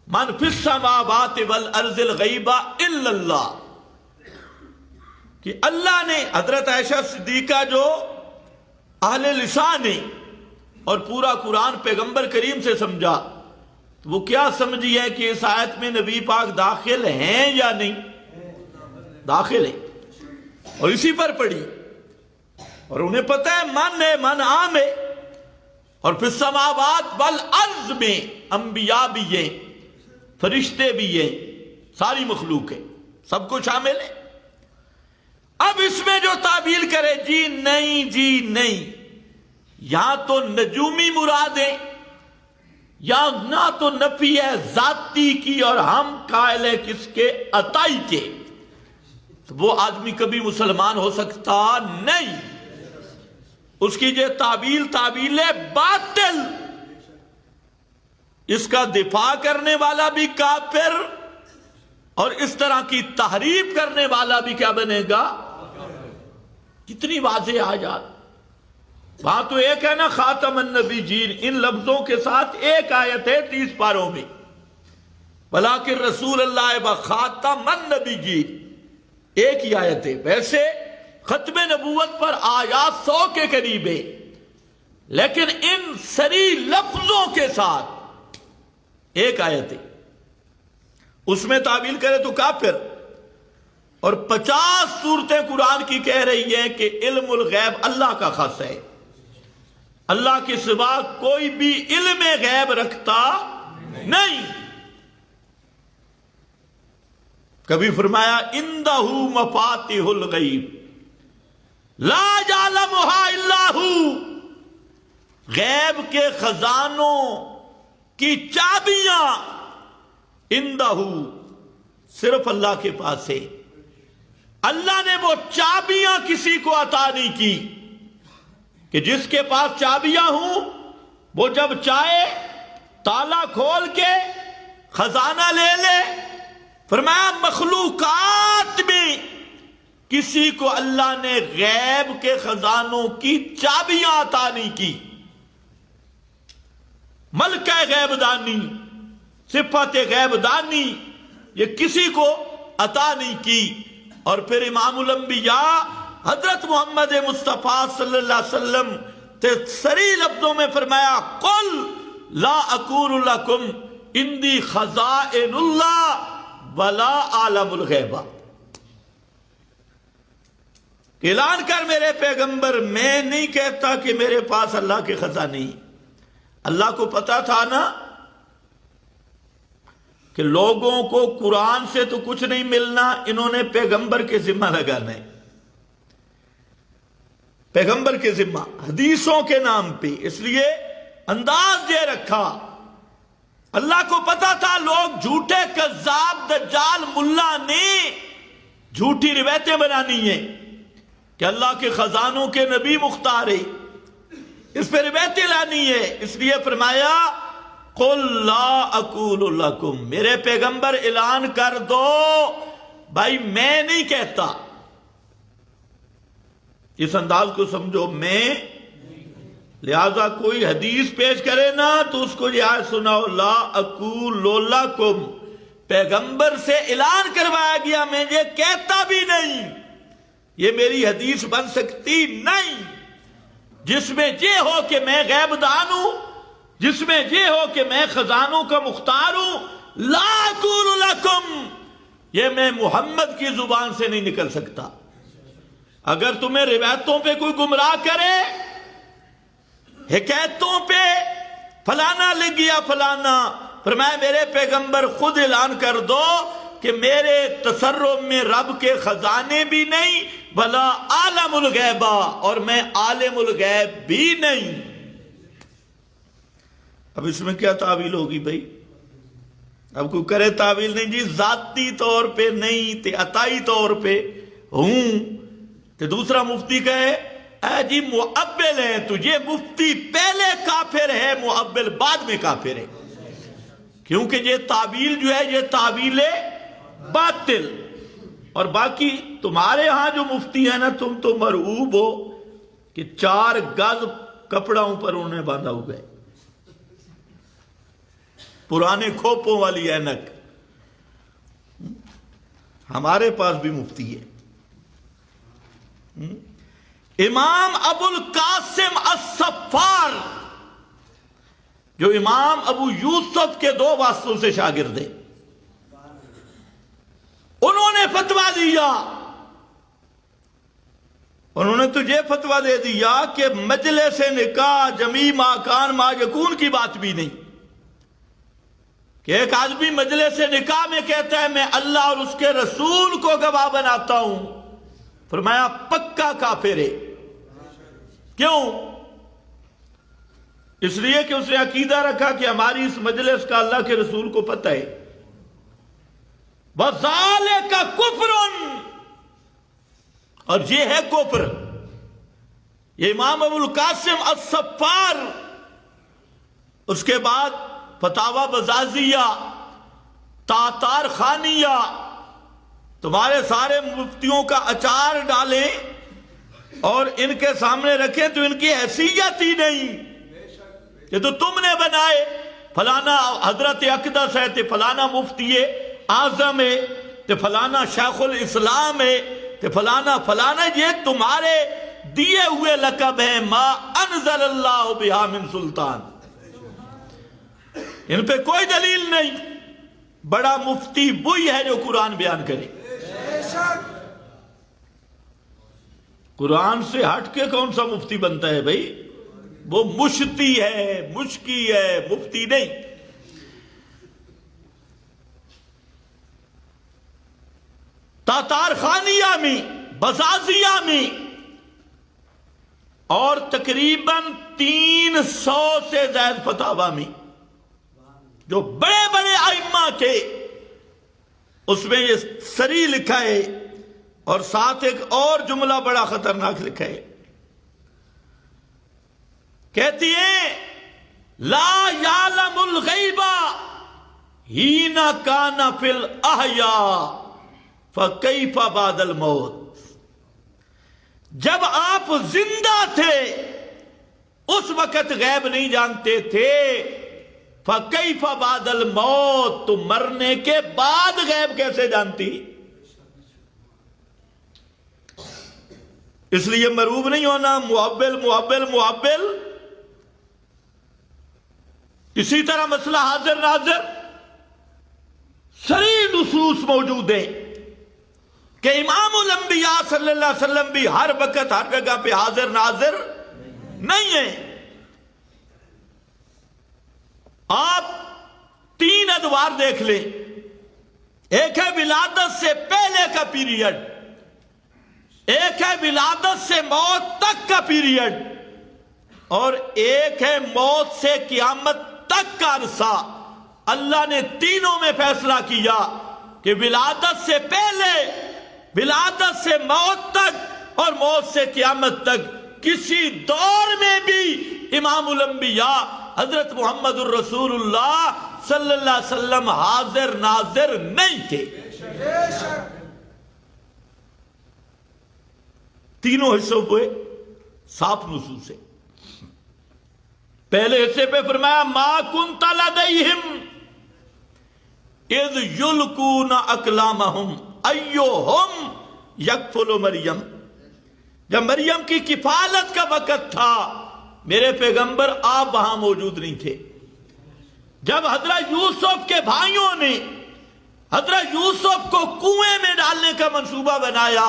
من فی السماوات والارض الغیب الا اللہ، کہ اللہ نے حضرت عائشہ صدیقہ جو اہل لسان ہے اور پورا قرآن پیغمبر کریم سے سمجھا، وہ کیا سمجھی ہے کہ اس آیت میں نبی پاک داخل ہیں یا نہیں؟ داخل ہیں، اور اسی پر پڑھی، اور انہیں پتہ ہے من ہے، من عام ہے، اور پھر سماوات والارض میں انبیاء بھی ہیں، فرشتے بھی ہیں، ساری مخلوق ہے، سب کو شامل ہے۔ اب اس میں جو تعبیر کرے جی نہیں جی نہیں، یا تو نجومی مراد ہے، یا نہ تو نفی ہے ذاتی کی اور ہم قائل ہے کس کے؟ عطائی کے، تو وہ آدمی کبھی مسلمان ہو سکتا نہیں۔ اس کی یہ تعبیر باطل، اس کا دفاع کرنے والا بھی کافر، اور اس طرح کی تحریف کرنے والا بھی کیا بنے گا؟ کتنی واضح آیات۔ وہاں تو ایک ہے نا خاتم النبیین، ان لفظوں کے ساتھ ایک آیت ہے 30 پاروں میں، ولیکن رسول اللہ و خاتم النبیین، ایک ہی آیت ہے۔ ویسے ختم نبوت پر آیات 100 کے قریب ہے، لیکن ان سری لفظوں کے ساتھ ایک آیت ہے، اس میں تعویل کرے تو کافر۔ اور 50 صورتیں قرآن کی کہہ رہی ہیں کہ علم الغیب اللہ کا خاص ہے، اللہ کے سوا کوئی بھی علم غیب رکھتا نہیں۔ کبھی فرمایا عندہ مفاتیح الغیب لا یعلمھا الا ھو، غیب کے خزانوں کی چابیاں عندہ صرف اللہ کے پاس ہے۔ اللہ نے وہ چابیاں کسی کو عطا نہیں کی کہ جس کے پاس چابیاں ہوں وہ جب چاہے تالا کھول کے خزانہ لے لے۔ فرمایا مخلوقات میں کسی کو اللہ نے غیب کے خزانوں کی چابیاں عطا نہیں کی۔ ملکہ غیب دانی، صفت غیب دانی، یہ کسی کو عطا نہیں کی۔ اور پھر امام الانبیاء حضرت محمد مصطفیٰ صلی اللہ علیہ وسلم سری لفظوں میں فرمایا قل لا اقول لکم عندی خزائن اللہ ولا اعلم الغیب، اعلان کر میرے پیغمبر، میں نہیں کہتا کہ میرے پاس اللہ کے خزانے ہیں۔ اللہ کو پتا تھا نا کہ لوگوں کو قرآن سے تو کچھ نہیں ملنا، انہوں نے پیغمبر کے ذمہ لگانا ہے، پیغمبر کے ذمہ حدیثوں کے نام پہ، اس لیے انداز یہ رکھا۔ اللہ کو پتا تھا لوگ جھوٹے کذاب دجال ملا نے جھوٹی روایتیں بنانی ہیں کہ اللہ کے خزانوں کے نبی مختار ہے، اس پہ روایتیں لانی ہے، اس لیے فرمایا قل لا اقول لکم، میرے پیغمبر اعلان کر دو بھائی میں نہیں کہتا۔ اس انداز کو سمجھو، میں، لہذا کوئی حدیث پیش کرے نا تو اس کو یہ آیت سناؤ لا اقول لکم، پیغمبر سے اعلان کروایا گیا میں یہ کہتا بھی نہیں، یہ میری حدیث بن سکتی نہیں، جس میں یہ ہو کہ میں غیب دان ہوں، جس میں یہ ہو کہ میں خزانوں کا مختار ہوں۔ لا اقول لکم، یہ میں محمد کی زبان سے نہیں نکل سکتا۔ اگر تمہیں روایتوں پہ کوئی گمراہ کرے، حکایتوں پہ فلانا لے گیا فلانا فرمایا میرے پیغمبر خود اعلان کر دو کہ میرے تصرف میں رب کے خزانے بھی نہیں بھلا عالم الغیبہ، اور میں عالم الغیب بھی نہیں۔ اب اس میں کیا تعویل ہوگی بھائی؟ اب کوئی کرے تعویل نہیں جی ذاتی طور پہ نہیں تے عطائی طور پہ ہوں، تے دوسرا مفتی کہے اے جی معبل ہے تو یہ مفتی پہلے کافر ہے، معبل بعد میں کافر ہے، کیونکہ یہ تعویل جو ہے یہ تعویل باطل۔ اور باقی تمہارے ہاں جو مفتی ہے نا، تم تو مرعوب ہو کہ 4 گز کپڑوں پر انہیں باندھا ہوا ہے، پرانے کھوپوں والی اینک۔ ہمارے پاس بھی مفتی ہے امام ابو القاسم الصفار، جو امام ابو یوسف کے 2 واسطوں سے شاگرد ہیں، انہوں نے فتویٰ دیا، انہوں نے تجھے فتویٰ دے دیا کہ مجلس نکاح جمیع ما کان ما یکون کی بات بھی نہیں، کہ ایک آدمی مجلس نکاح میں کہتا ہے میں اللہ اور اس کے رسول کو گواہ بناتا ہوں، فرمایا پکا کافر ہے۔ کیوں؟ اس لیے کہ اس نے عقیدہ رکھا کہ ہماری اس مجلس کا اللہ کے رسول کو پتہ ہے۔ وَذَالِكَ كُفْرٌ، اور یہ ہے کفر۔ یہ امام ابو القاسم الصفار، اس کے بعد فتاوی بزازیہ، تاتار خانیہ، تمہارے سارے مفتیوں کا اچار ڈالیں اور ان کے سامنے رکھیں تو ان کی حیثیت ہی نہیں، یہ تو تم نے بنائے، فلانا حضرت اقدس ہے تے فلانا مفتی اعظم ہے تے فلانا شیخ الاسلام ہے تے فلانا فلانا، یہ تمہارے دیے ہوئے لقب ہیں، ما انزل اللہ بہا من سلطان، ان پہ کوئی دلیل نہیں۔ بڑا مفتی وہی ہے جو قرآن بیان کرے، قرآن سے ہٹ کے کون سا مفتی بنتا ہے بھائی؟ وہ مشتی ہے، مشکی ہے، مفتی نہیں۔ تاتار خانیہ میں، بزازیہ میں، اور تقریباً 300 سے زائد فتاوی میں جو بڑے بڑے ائمہ تھے، اس میں یہ سری لکھا ہے، اور ساتھ ایک اور جملہ بڑا خطرناک لکھا ہے، کہتی ہیں لا یعلم الغیب حین کان فی الاحیاء فکیف بعد الموت، جب آپ زندہ تھے اس وقت غیب نہیں جانتے تھے، فکیف بعد الموت، تو مرنے کے بعد غیب کیسے جانتی؟ اس لیے مرعوب نہیں ہونا، معبل معبل معبل۔ اسی طرح مسئلہ حاضر ناظر، صریح نصوص موجود ہیں کہ امام الانبیاء صلی اللہ علیہ وسلم بھی ہر وقت ہر جگہ پہ حاضر ناظر نہیں ہیں۔ آپ 3 ادوار دیکھ لیں، ایک ہے ولادت سے پہلے کا پیریڈ، ایک ہے ولادت سے موت تک کا پیریڈ، اور ایک ہے موت سے قیامت تک کا عرصہ۔ اللہ نے تینوں میں فیصلہ کیا کہ ولادت سے پہلے، ولادت سے موت تک اور موت سے قیامت تک کسی دور میں بھی امام الانبیاء حضرت محمد الرسول اللہ صلی اللہ علیہ وسلم حاضر ناظر نہیں تھے۔ تینوں حصوں پہ صاف نصوص ہے۔ پہلے حصے پہ فرمایا ما کنت لدیہم اذ یلقون اقلامہم ایہم یکفل مریم، جب مریم کی کفالت کا وقت تھا میرے پیغمبر آپ وہاں موجود نہیں تھے۔ جب حضرت یوسف کے بھائیوں نے حضرت یوسف کو کنویں میں ڈالنے کا منصوبہ بنایا،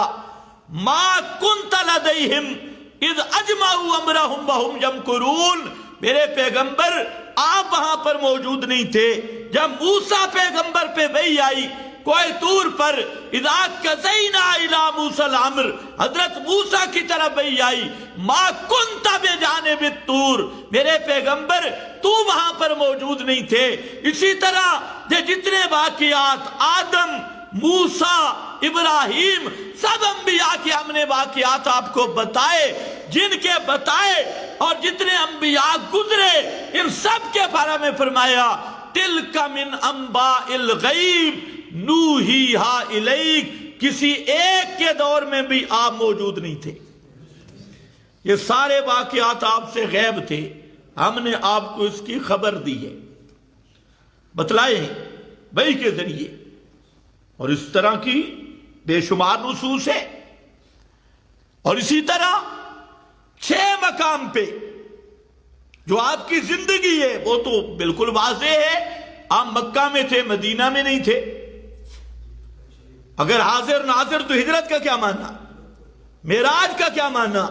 ما کنت لدیہم اذ اجمعوا امرہم وہم یمکرون، میرے پیغمبر آپ وہاں پر موجود نہیں تھے جب موسیٰ پیغمبر پہ وحی آئی کوہ طور پر، اذا قضینا الی موسیٰ الامر، حضرت موسیٰ کی طرف وحی آئی، ما کنت بجانب الطور، میرے پیغمبر تو وہاں پر موجود نہیں تھے۔ اسی طرح یہ جتنے واقعات آدم، موسیٰ، ابراہیم، سب انبیاء کے ہم نے واقعات آپ کو بتائے، جن کے بتائے اور جتنے انبیاء گزرے ان سب کے بارے میں فرمایا تلک من انباء الغیب نوحیہا الیک، کسی ایک کے دور میں بھی آپ موجود نہیں تھے، یہ سارے واقعات آپ سے غیب تھے، ہم نے آپ کو اس کی خبر دی ہے، بتلائے ہیں وحی کے ذریعے۔ اور اس طرح کی بے شمار نصوص ہے۔ اور اسی طرح 6 مقام پہ جو آپ کی زندگی ہے وہ تو بالکل واضح ہے، آپ مکہ میں تھے، مدینہ میں نہیں تھے۔ اگر حاضر ناظر تو ہجرت کا کیا معنی، معراج کا کیا معنی،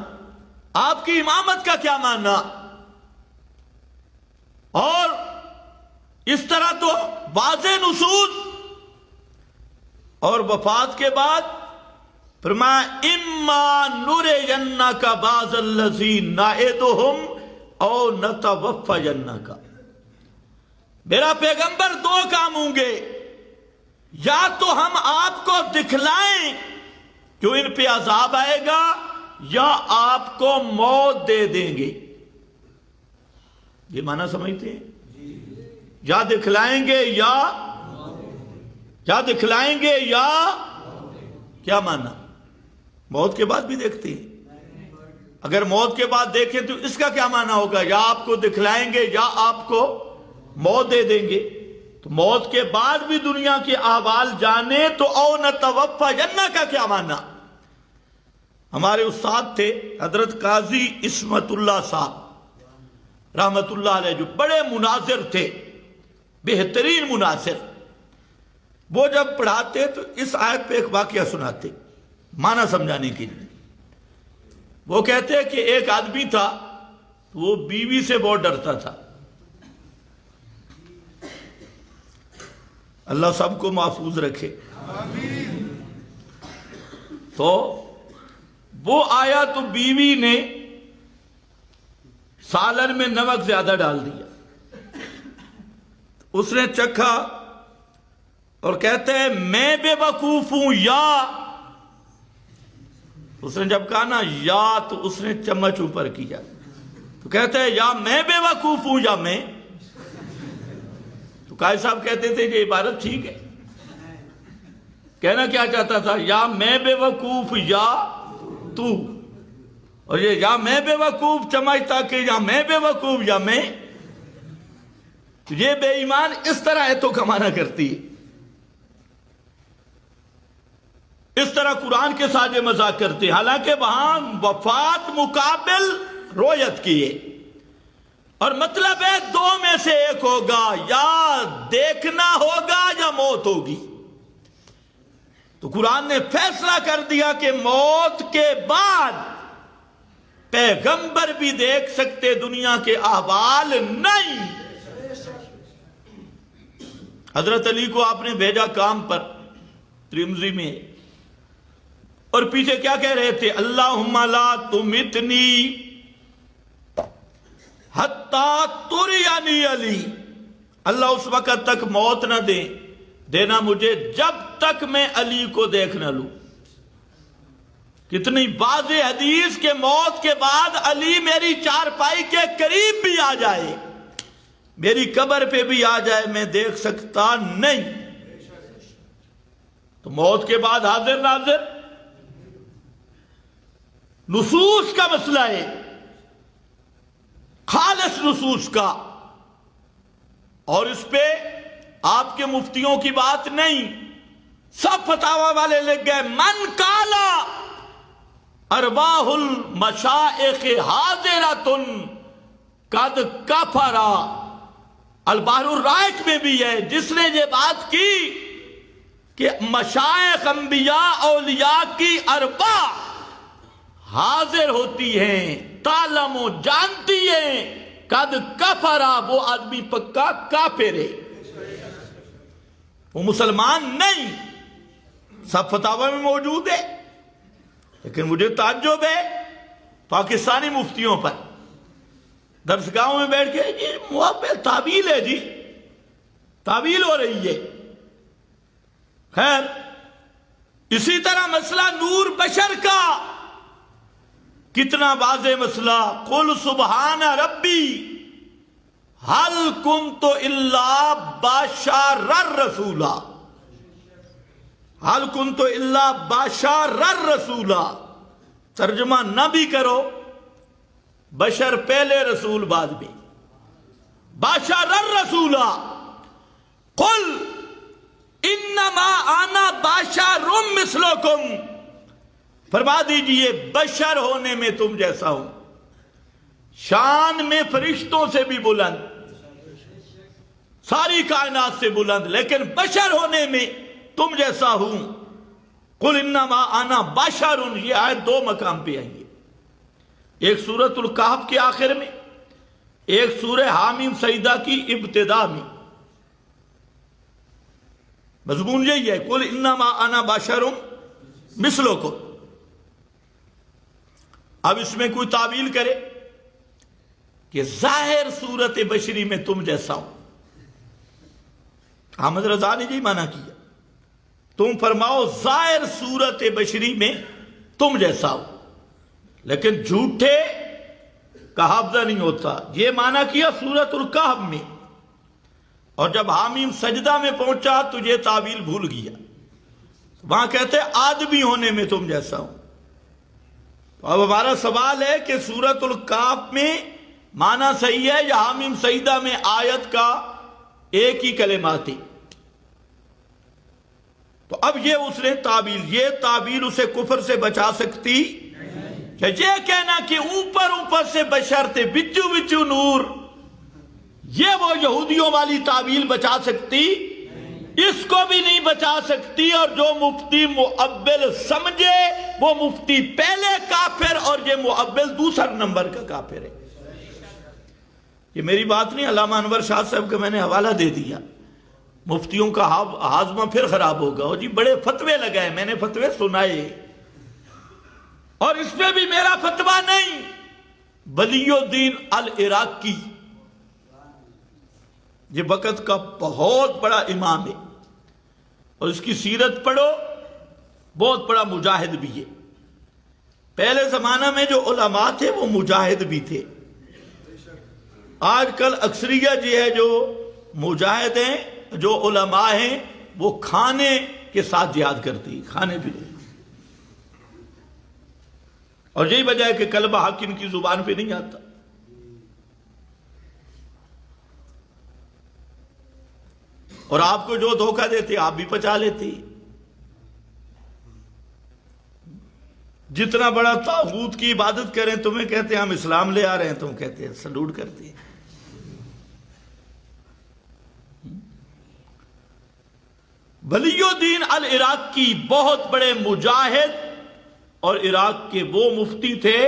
آپ کی امامت کا کیا معنی؟ اور اس طرح تو واضح نصوص۔ اور وفات کے بعد فرمایا اما نرینک بعض الذی نعدہم او نتوفینک، میرا پیغمبر 2 کام ہوں گے، یا تو ہم آپ کو دکھلائیں کہ ان پہ عذاب آئے گا، یا آپ کو موت دے دیں گے۔ یہ معنی سمجھتے ہیں؟ یا دکھلائیں گے یا دکھلائیں گے یا کیا معنی؟ موت کے بعد بھی دیکھتے ہیں، اگر موت کے بعد دیکھیں تو اس کا کیا معنی ہوگا؟ یا آپ کو دکھلائیں گے یا آپ کو موت دے دیں گے۔ تو موت کے بعد بھی دنیا کے احوال جانے تو او نتوفینک کا کیا معنی؟ ہمارے استاد تھے حضرت قاضی عصمت اللہ صاحب رحمت اللہ علیہ، جو بڑے مناظر تھے، بہترین مناظر۔ وہ جب پڑھاتے تو اس آیت پہ ایک واقعہ سناتے معنی سمجھانے کے لیے۔ وہ کہتے کہ ایک آدمی تھا، وہ بیوی سے بہت ڈرتا تھا، اللہ سب کو محفوظ رکھے۔ تو وہ آیا تو بیوی نے سالن میں نمک زیادہ ڈال دیا، اس نے چکھا اور کہتے ہیں میں بے وقوف ہوں یا، اس نے جب کہا نا یا تو اس نے چمچ اوپر کیا، تو کہتے ہیں یا میں بے وقوف ہوں یا میں۔ تو قائد صاحب کہتے تھے یہ عبارت ٹھیک ہے، کہنا کیا چاہتا تھا؟ یا میں بے وقوف یا تو، اور یہ یا میں بے وقوف چمچتا کہ یا میں بے وقوف یا میں۔ یہ بے ایمان اس طرح ایتوں کا معنی کرتی ہے، اس طرح قرآن کے ساتھ یہ مذاق کرتے ہیں، حالانکہ وہاں وفات مقابل رویت کی ہے، اور مطلب ہے 2 میں سے ایک ہوگا، یا دیکھنا ہوگا یا موت ہوگی۔ تو قرآن نے فیصلہ کر دیا کہ موت کے بعد پیغمبر بھی دیکھ سکتے دنیا کے احوال نہیں۔ حضرت علی کو آپ نے بھیجا کام پر، ترمذی میں، اور پیچھے کیا کہہ رہے تھے؟ اللہم لا تمتنی حتی ترینی علی، اللہ اس وقت تک موت نہ دینا مجھے جب تک میں علی کو دیکھ نہ لوں۔ کتنی واضح حدیث کہ موت کے بعد علی میری چارپائی کے قریب بھی آ جائے، میری قبر پہ بھی آ جائے، میں دیکھ سکتا نہیں۔ تو موت کے بعد حاضر ناظر نصوص کا مسئلہ ہے، خالص نصوص کا، اور اس پہ آپ کے مفتیوں کی بات نہیں، سب فتاوی والے لکھ گئے من کالا ارواح المشائخ حاضرۃ قد کفرا۔ البحر الرائق میں بھی ہے، جس نے یہ بات کی کہ مشائخ انبیاء اولیاء کی ارواح حاضر ہوتی ہیں، تعلم و جانتی ہیں، قد کفرا، وہ آدمی پکا کافر ہے۔ وہ مسلمان نہیں، سب فتاوی میں موجود ہے، لیکن مجھے تعجب ہے پاکستانی مفتیوں پر، درسگاہوں میں بیٹھ کے یہ محبت تعویل ہے جی، تعویل ہو رہی ہے۔ خیر، اسی طرح مسئلہ نور بشر کا کتنا واضح مسئلہ، قل سبحان ربی حل کنت الا بشرا رسولا، حل کنت الا بشرا رسولا، ترجمہ نہ بھی کرو، بشر پہلے رسول بعد میں، بشرا رسولا، قل انما انا بشر مثلکم، فرما دیجئے بشر ہونے میں تم جیسا ہوں، شان میں فرشتوں سے بھی بلند، ساری کائنات سے بلند، لیکن بشر ہونے میں تم جیسا ہوں۔ قل انما انا بشر، یہ آیت دو مقام پہ آئی ہے، ایک سورۃ الکہف کے آخر میں، ایک سورہ حامیم سجدہ کی ابتدا میں، مضمون یہی ہے، قل انما انا بشر مثلکم۔ اب اس میں کوئی تعویل کرے کہ ظاہر صورت بشری میں تم جیسا ہو، احمد رضا نے جی معنی کیا، تم فرماؤ ظاہر صورت بشری میں تم جیسا ہو، لیکن جھوٹے کا حافظہ نہیں ہوتا، یہ معنی کیا سورۃ الکہف میں، اور جب حامیم سجدہ میں پہنچا تو یہ تعویل بھول گیا، وہاں کہتے آدمی ہونے میں تم جیسا ہو۔ اب ہمارا سوال ہے کہ سورۃ الکہف میں معنی صحیح ہے یا حامیم سجدہ میں آیت کا ایک ہی کلمات ہے؟ تو اب یہ اس نے تعویل، یہ تعویل اسے کفر سے بچا سکتی کہ یہ کہنا کہ اوپر سے بشر تھے، بچو بچو نور، یہ وہ یہودیوں والی تعویل بچا سکتی؟ اس کو بھی نہیں بچا سکتی، اور جو مفتی مؤول سمجھے وہ مفتی پہلے کافر اور یہ مؤول دوسر نمبر کا کافر ہے۔ یہ میری بات نہیں، علامہ انور شاہ صاحب کا میں نے حوالہ دے دیا، مفتیوں کا ہاضمہ پھر خراب ہوگا، اور جی بڑے فتوے لگائے، میں نے فتوے سنائے، اور اس میں بھی میرا فتوہ نہیں، ولی الدین العراقی، یہ وقت کا بہت بڑا امام ہے، اور اس کی سیرت پڑھو، بہت بڑا مجاہد بھی ہے۔ پہلے زمانہ میں جو علماء تھے وہ مجاہد بھی تھے، آج کل اکثریت یہ ہے جو مجاہد ہیں، جو علماء ہیں وہ کھانے کے ساتھ جہاد کرتی، کھانے پینے، اور یہی وجہ ہے کہ کلمہ حق ان کی زبان پہ نہیں آتا۔ اور آپ کو جو دھوکہ دیتے آپ بھی پچا لیتے، جتنا بڑا طاغوت کی عبادت کریں تمہیں کہتے ہیں ہم اسلام لے آ رہے ہیں، تم کہتے ہیں سلوٹ کرتے ہیں۔ ولی الدین العراقی بہت بڑے مجاہد، اور عراق کے وہ مفتی تھے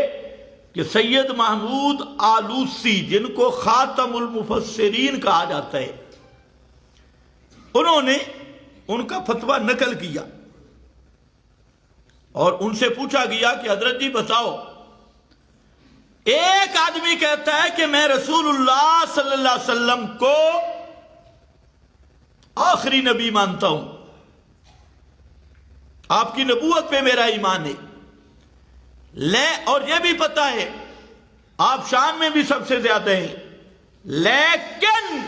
کہ سید محمود آلوسی، جن کو خاتم المفسرین کہا جاتا ہے، انہوں نے ان کا فتویٰ نقل کیا، اور ان سے پوچھا گیا کہ حضرت جی بتاؤ، ایک آدمی کہتا ہے کہ میں رسول اللہ صلی اللہ علیہ وسلم کو آخری نبی مانتا ہوں، آپ کی نبوت پہ میرا ایمان ہے، اور یہ بھی پتا ہے آپ شان میں بھی سب سے زیادہ ہیں، لیکن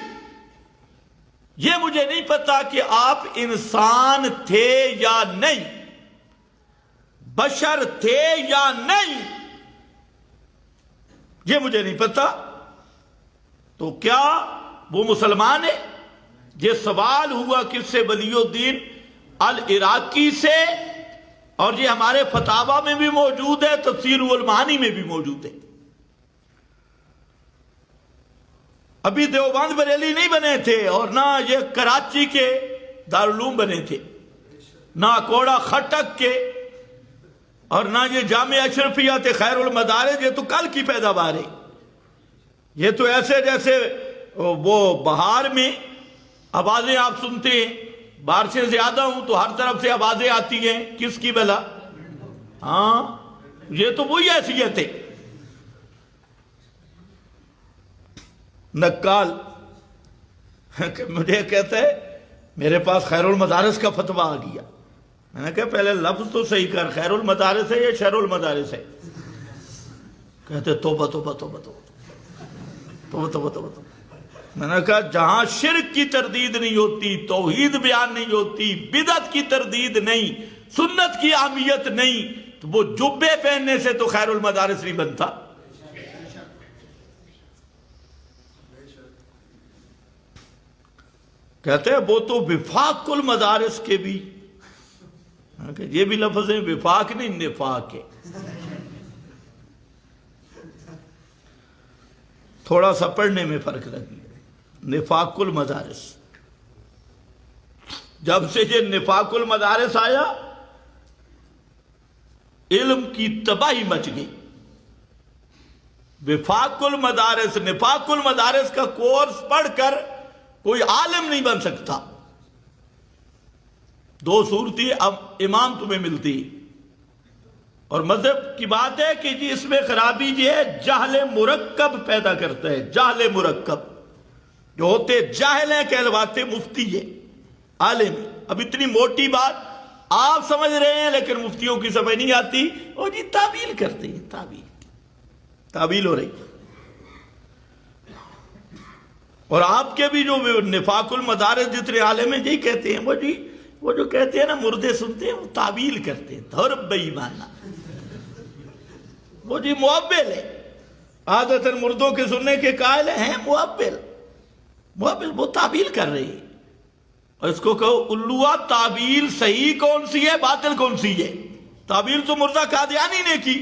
یہ مجھے نہیں پتا کہ آپ انسان تھے یا نہیں، بشر تھے یا نہیں، یہ مجھے نہیں پتا، تو کیا وہ مسلمان ہے؟ یہ سوال ہوا کس سے؟ ولی الدین العراقی سے، اور یہ ہمارے فتاوی میں بھی موجود ہے، تفسیر المعانی میں بھی موجود ہے۔ ابھی دیوبند بریلی نہیں بنے تھے، اور نہ یہ کراچی کے دارالعلوم بنے تھے، نہ کوڑا خٹک کے، اور نہ یہ جامع اشرفیہ تھے خیر المدارج، یہ تو کل کی پیداوار ہے۔ یہ تو ایسے جیسے وہ بہار میں آوازیں آپ سنتے ہیں، بارشیں زیادہ ہوں تو ہر طرف سے آوازیں آتی ہیں، کس کی بلا؟ ہاں، یہ تو وہی حیثیت ہے۔ نقال مجھے کہتا ہے میرے پاس خیر المدارس کا فتویٰ آ گیا۔ میں نے کہا پہلے لفظ تو صحیح کر، خیر المدارس ہے یا شر المدارس ہے؟ کہتے توبہ توبہ توبہ توبہ توبہ توبہ توبہ۔ میں نے کہا جہاں شرک کی تردید نہیں ہوتی، توحید بیان نہیں ہوتی، بدعت کی تردید نہیں، سنت کی اہمیت نہیں، تو وہ جبے پہننے سے تو خیر المدارس نہیں بنتا۔ کہتے ہیں وہ تو وفاق المدارس کے بھی، یہ بھی لفظ ہے، وفاق نہیں نفاق ہے۔ تھوڑا سا پڑھنے میں فرق لگی۔ نفاق المدارس، جب سے یہ نفاق المدارس آیا علم کی تباہی مچ گئی۔ وفاق المدارس، نفاق المدارس کا کورس پڑھ کر کوئی عالم نہیں بن سکتا۔ دو صورتی اب امام تمہیں ملتی، اور مذہب کی بات ہے کہ جی اس میں خرابی جی ہے، جہل مرکب پیدا کرتا ہے۔ جہل مرکب جو ہوتے جاہل ہیں کہلواتے مفتی ہے، عالم۔ اب اتنی موٹی بات آپ سمجھ رہے ہیں لیکن مفتیوں کی سمجھ نہیں آتی، اور جی تعویل کرتے ہیں، تعویل ہو رہی۔ اور آپ کے بھی جو نفاق المدارس جتنے عالم ہیں یہی کہتے ہیں، وہ جو کہتے ہیں نا مردے سنتے ہیں، وہ تعویل کرتے ہیں، دھرب بے ایمانہ۔ وہ جی معبل ہے، عادتاً مردوں کے سننے کے قائل ہیں، معبل وہ تعویل کر رہے ہیں۔ اور اس کو کہو الوا، تعویل صحیح کون سی ہے، باطل کون سی ہے؟ تعویل تو مرزا قادیانی نے کی،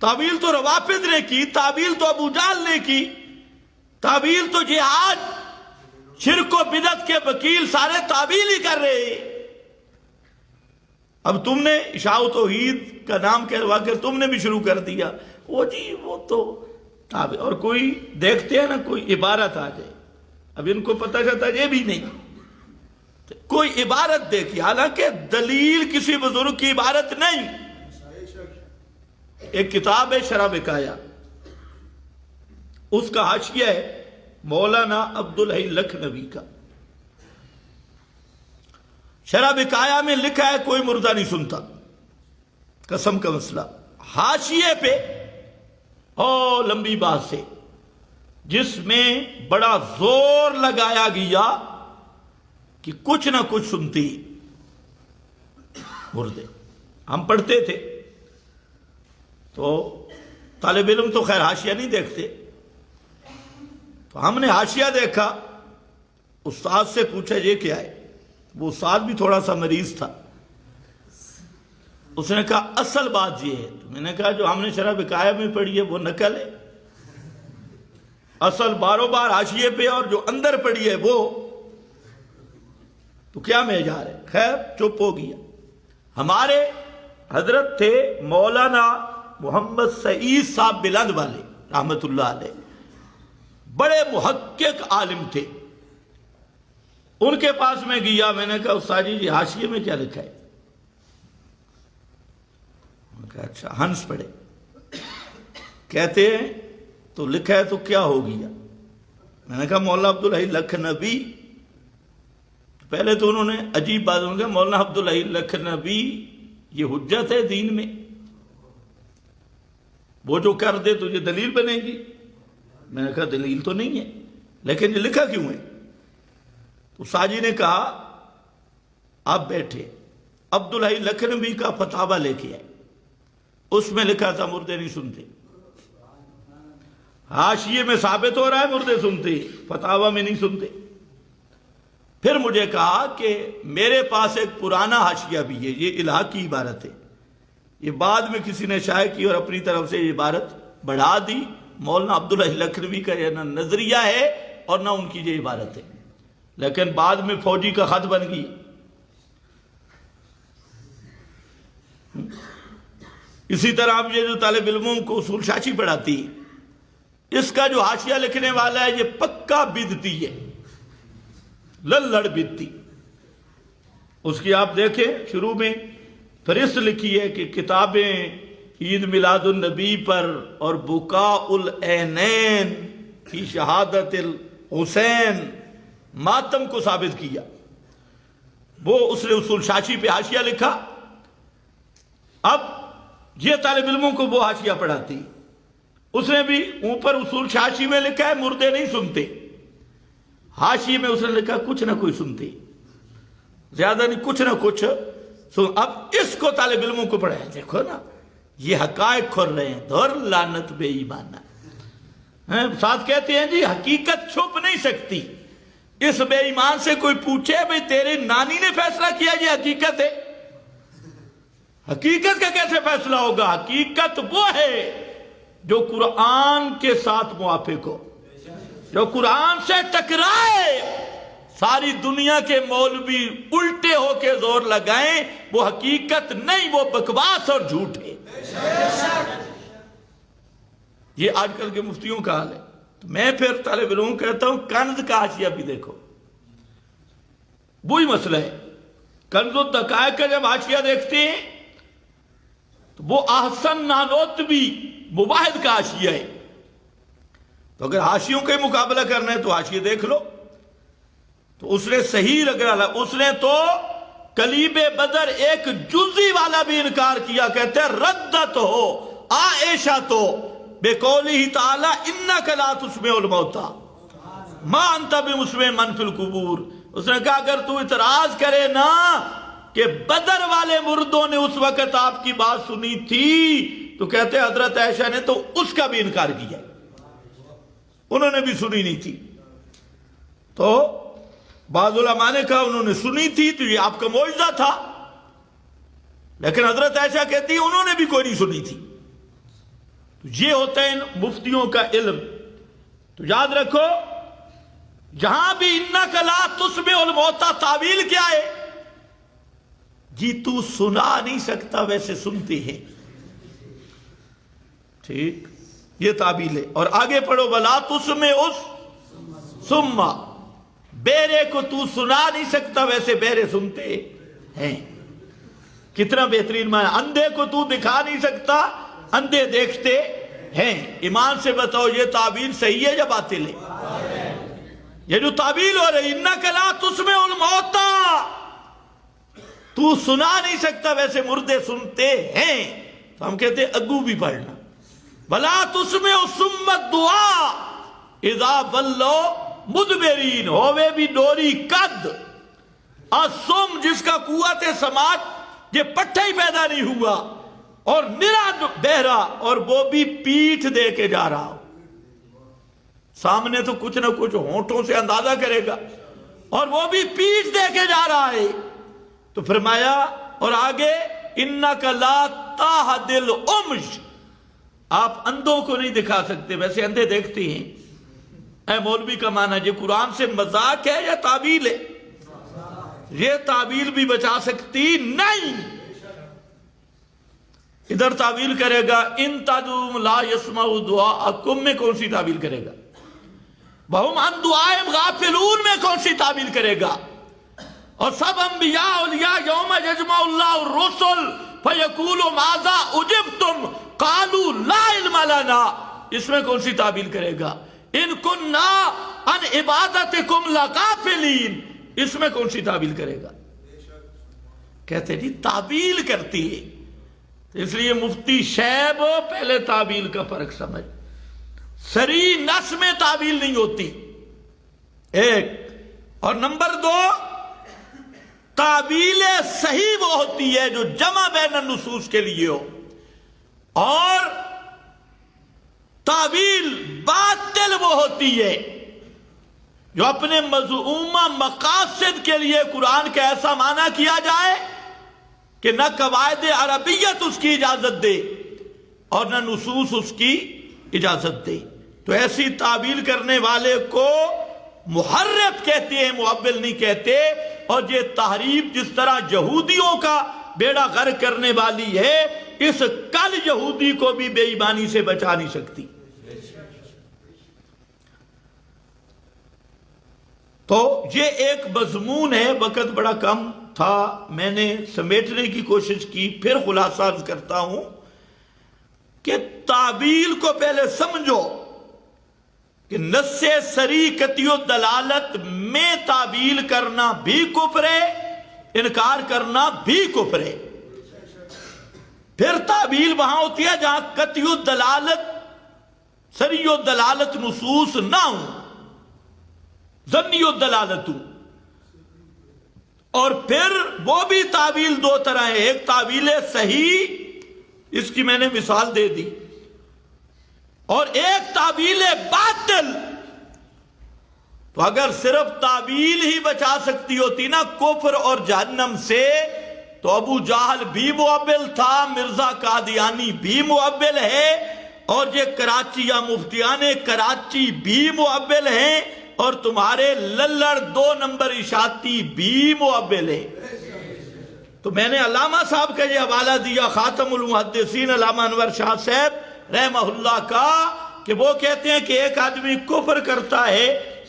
تعویل تو روافض نے کی، تعویل تو ابو جہل نے کی، تعویل تو جہاد شرک و بدعت کے وکیل سارے تعویل ہی کر رہے ہیں۔ اب تم نے اشاع و توحید کا نام کہلوا کر تم نے بھی شروع کر دیا، وہ جی وہ تو تعویل۔ اور کوئی دیکھتے ہیں نا کوئی عبارت آ جائے، اب ان کو پتہ چلتا یہ بھی نہیں، کوئی عبارت دیکھی، حالانکہ دلیل کسی بزرگ کی عبارت نہیں۔ ایک کتاب ہے شرح بکایا، اس کا حاشیہ ہے مولانا عبدالحی لکھنوی کا۔ شرح بکایا میں لکھا ہے کوئی مردہ نہیں سنتا، قسم کا مسئلہ۔ حاشیے پہ لمبی بات سے جس میں بڑا زور لگایا گیا کہ کچھ نہ کچھ سنتی مردے۔ ہم پڑھتے تھے تو طالب علم تو خیر حاشیہ نہیں دیکھتے، تو ہم نے حاشیہ دیکھا، استاد سے پوچھا یہ کیا ہے؟ وہ استاد بھی تھوڑا سا مریض تھا، اس نے کہا اصل بات یہ ہے۔ تو میں نے کہا جو ہم نے شرح بکایا میں پڑھی ہے وہ نقل ہے، اصل باروں بار حاشیے پہ اور جو اندر پڑھی ہے وہ تو کیا معیار ہے؟ خیر چپ ہو گیا۔ ہمارے حضرت تھے مولانا محمد سعید صاحب بلند والے رحمت اللہ علیہ، بڑے محقق عالم تھے۔ ان کے پاس میں گیا، میں نے کہا استاد جی حاشیے میں کیا لکھا ہے؟ میں نے کہا اچھا، ہنس پڑے، کہتے ہیں تو لکھا ہے تو کیا ہو گیا؟ میں نے کہا مولانا عبدالحی لکھنوی۔ پہلے تو انہوں نے عجیب بات کہا، مولانا عبدالحی لکھنوی یہ حجت ہے دین میں، وہ جو کر دے تو یہ دلیل بنے گی؟ میں نے کہا دلیل تو نہیں ہے، لیکن یہ لکھا کیوں ہے؟ تو ساجی نے کہا آپ بیٹھے، عبدالحی لکھنوی کا فتاویٰ لے کے آئے، اس میں لکھا تھا مردے نہیں سنتے۔ حاشیے میں ثابت ہو رہا ہے مردے سنتے، فتاویٰ میں نہیں سنتے۔ پھر مجھے کہا کہ میرے پاس ایک پرانا حاشیہ بھی ہے، یہ الہا کی عبارت ہے، یہ بعد میں کسی نے شائع کی اور اپنی طرف سے یہ عبارت بڑھا دی۔ مولانا عبدالحی لکھنوی کا یہ نہ نظریہ ہے اور نہ ان کی یہ عبارت ہے، لیکن بعد میں فوجی کا خط بن گئی۔ اسی طرح اب یہ جو طالب علموں کو اصول شاشی پڑھاتی ہے، اس کا جو حاشیہ لکھنے والا ہے یہ پکا بدعتی ہے، للڑ بدعتی۔ اس کی آپ دیکھیں شروع میں فہرست لکھی ہے کہ کتابیں عید میلاد النبی پر اور بکاء العینین فی شہادت الحسین ماتم کو ثابت کیا. وہ اس نے اصول شاشی پہ حاشیہ لکھا. اب یہ طالب علموں کو وہ حاشیہ پڑھاتی. اس نے بھی اوپر اصول شاشی میں لکھا ہے مردے نہیں سنتے, حاشی میں اس نے لکھا کچھ نہ کوئی سنتے, زیادہ نہیں کچھ نہ کچھ سن. اب اس کو طالب علموں کو پڑھائیں, دیکھو نا یہ حقائق کھل رہے ہیں. دور لعنت بے ایمانہ. ساتھ کہتے ہیں جی حقیقت چھپ نہیں سکتی. اس بے ایمان سے کوئی پوچھے بھئی تیرے نانی نے فیصلہ کیا یہ حقیقت ہے, حقیقت کا کیسے فیصلہ ہوگا؟ حقیقت وہ ہے جو قرآن کے ساتھ موافق ہو, جو قرآن سے ٹکرائے. ساری دنیا کے مولوی الٹے ہو کے زور لگائیں, وہ حقیقت نہیں, وہ بکواس اور جھوٹ ہے. یہ آج کل کے مفتیوں کا حال ہے. تو میں پھر طالب علموں کہتا ہوں کنز کا حاشیہ بھی دیکھو, وہی مسئلہ ہے. کنز الدقائق کا جب حاشیہ دیکھتے ہیں تو وہ احسن نانوتوی مباحث کا حاشیہ ہے. تو اگر حاشیوں کا مقابلہ کرنا ہے تو حاشیہ دیکھ لو. تو اس نے صحیح رگڑا, اس نے تو کلیب بدر ایک جزی والا بھی انکار کیا. کہتے ہیں ردت ہو عائشہ تو بے قولہ تعالی انک لا تسمع الموتى ما انت بمسمع من فی القبور. اس نے کہا اگر تو اعتراض کرے نا کہ بدر والے مردوں نے اس وقت آپ کی بات سنی تھی, تو کہتے ہیں حضرت عائشہ نے تو اس کا بھی انکار کیا, انہوں نے بھی سنی نہیں تھی. تو بعض علماء نے کہا انہوں نے سنی تھی تو یہ آپ کا معجزہ تھا, لیکن حضرت عائشہ کہتی انہوں نے بھی کوئی نہیں سنی تھی. تو یہ ہوتا ہے ان مفتیوں کا علم. تو یاد رکھو جہاں بھی انک لا تسمع الموتى تعویل کیا ہے جی, تو سنا نہیں سکتا ویسے سنتے ہیں. ٹھیک, یہ تعویل ہے. اور آگے پڑھو ولا تسمع اس ثم, بیرے کو تو سنا نہیں سکتا ویسے بیرے سنتے ہیں. کتنا بہترین معنی. اندھے کو تو دکھا نہیں سکتا اندھے دیکھتے ہیں. ایمان سے بتاؤ یہ تعویل صحیح ہے یا باطل ہے؟ یہ جو تعویل ہو رہی انک لا تسمع الموتى, تو سنا نہیں سکتا ویسے مردے سنتے ہیں, تو ہم کہتے ہیں اگو بھی پڑھنا ولا تسمع الصم الدعاء اذا ولوا مدبرین, ہووے بھی ڈوری قد. الصم جس کا قوت سماعت یہ پٹھا ہی پیدا نہیں ہوا, اور نرا بہرا, اور وہ بھی پیٹھ دے کے جا رہا ہو. سامنے تو کچھ نہ کچھ ہونٹوں سے اندازہ کرے گا, اور وہ بھی پیٹھ دے کے جا رہا ہے. تو فرمایا اور آگے انک لا تہدی العمي, آپ اندھوں کو نہیں دکھا سکتے ویسے اندھے دیکھتے ہیں. اے مولوی کا معنی یہ قرآن سے مذاق ہے یا تعویل ہے؟ یہ تعویل بھی بچا سکتی نہیں. ادھر تعویل کرے گا ان تدعوہم لا يسمعوا دعاءکم میں کون سی تعویل کرے گا؟ وہم عن دعائہم غافلون میں کون سی تعویل کرے گا؟ اور سب انبیاء اولیاء یوم یجمع اللہ الرسل فیقول ماذا اجبتم قالوا لا علم لنا, اس میں کون سی تعویل کرے گا؟ ان کننا عن عبادتکم لغافلین, اس میں کون سی تعویل کرے گا؟ کہتے جی تعویل کرتی ہے. اس لیے مفتی شیب پہلے تعویل کا فرق سمجھ. سری نس میں تعویل نہیں ہوتی, ایک. اور نمبر دو, تعویل صحیح وہ ہوتی ہے جو جمع بین النصوص کے لیے ہو, اور تعویل باطل وہ ہوتی ہے جو اپنے مذمومہ مقاصد کے لیے قرآن کا ایسا معنی کیا جائے کہ نہ قواعد عربیت اس کی اجازت دے اور نہ نصوص اس کی اجازت دے. تو ایسی تعویل کرنے والے کو محرف کہتے ہیں, معول نہیں کہتے. اور یہ تحریف جس طرح یہودیوں کا بیڑا غرق کرنے والی ہے, اس کل یہودی کو بھی بے ایمانی سے بچا نہیں سکتی. تو یہ ایک مضمون ہے, وقت بڑا کم تھا میں نے سمیٹنے کی کوشش کی، پھر خلاصہ عرض کرتا ہوں کہ تعبیل کو پہلے سمجھو کہ نص صریح قطعی دلالت میں تعبیل کرنا بھی کفر ہے، انکار کرنا بھی کفر ہے۔ پھر تعبیل وہاں ہوتی ہے جہاں قطعی دلالت صریح دلالت نصوص نہ ہوں، ظنی دلالت ہوں۔ اور پھر وہ بھی تعبیل دو طرح ہے، ایک تعبیل صحیح، اس کی میں نے مثال دے دی، اور ایک تعبیل باطل۔ تو اگر صرف تعبیل ہی بچا سکتی ہوتی نا کفر اور جہنم سے، تو ابو جہل بھی معول تھا، مرزا قادیانی بھی معول ہے، اور یہ کراچی یا مفتیان کراچی بھی معول ہیں، اور تمہارے للڑ 2 نمبر اشاعتی بھی معول ہیں۔ تو میں نے علامہ صاحب کا یہ حوالہ دیا، خاتم المحدثین علامہ انور شاہ صاحب رحمہ اللہ کا، کہ وہ کہتے ہیں کہ ایک آدمی کفر کرتا ہے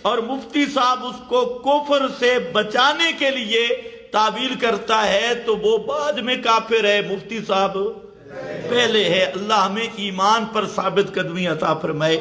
اور مفتی صاحب اس کو کفر سے بچانے کے لیے تعبیل کرتا ہے، تو وہ بعد میں کافر ہے، مفتی صاحب پہلے ہے۔ اللہ ہمیں ایمان پر ثابت قدمی عطا فرمائے۔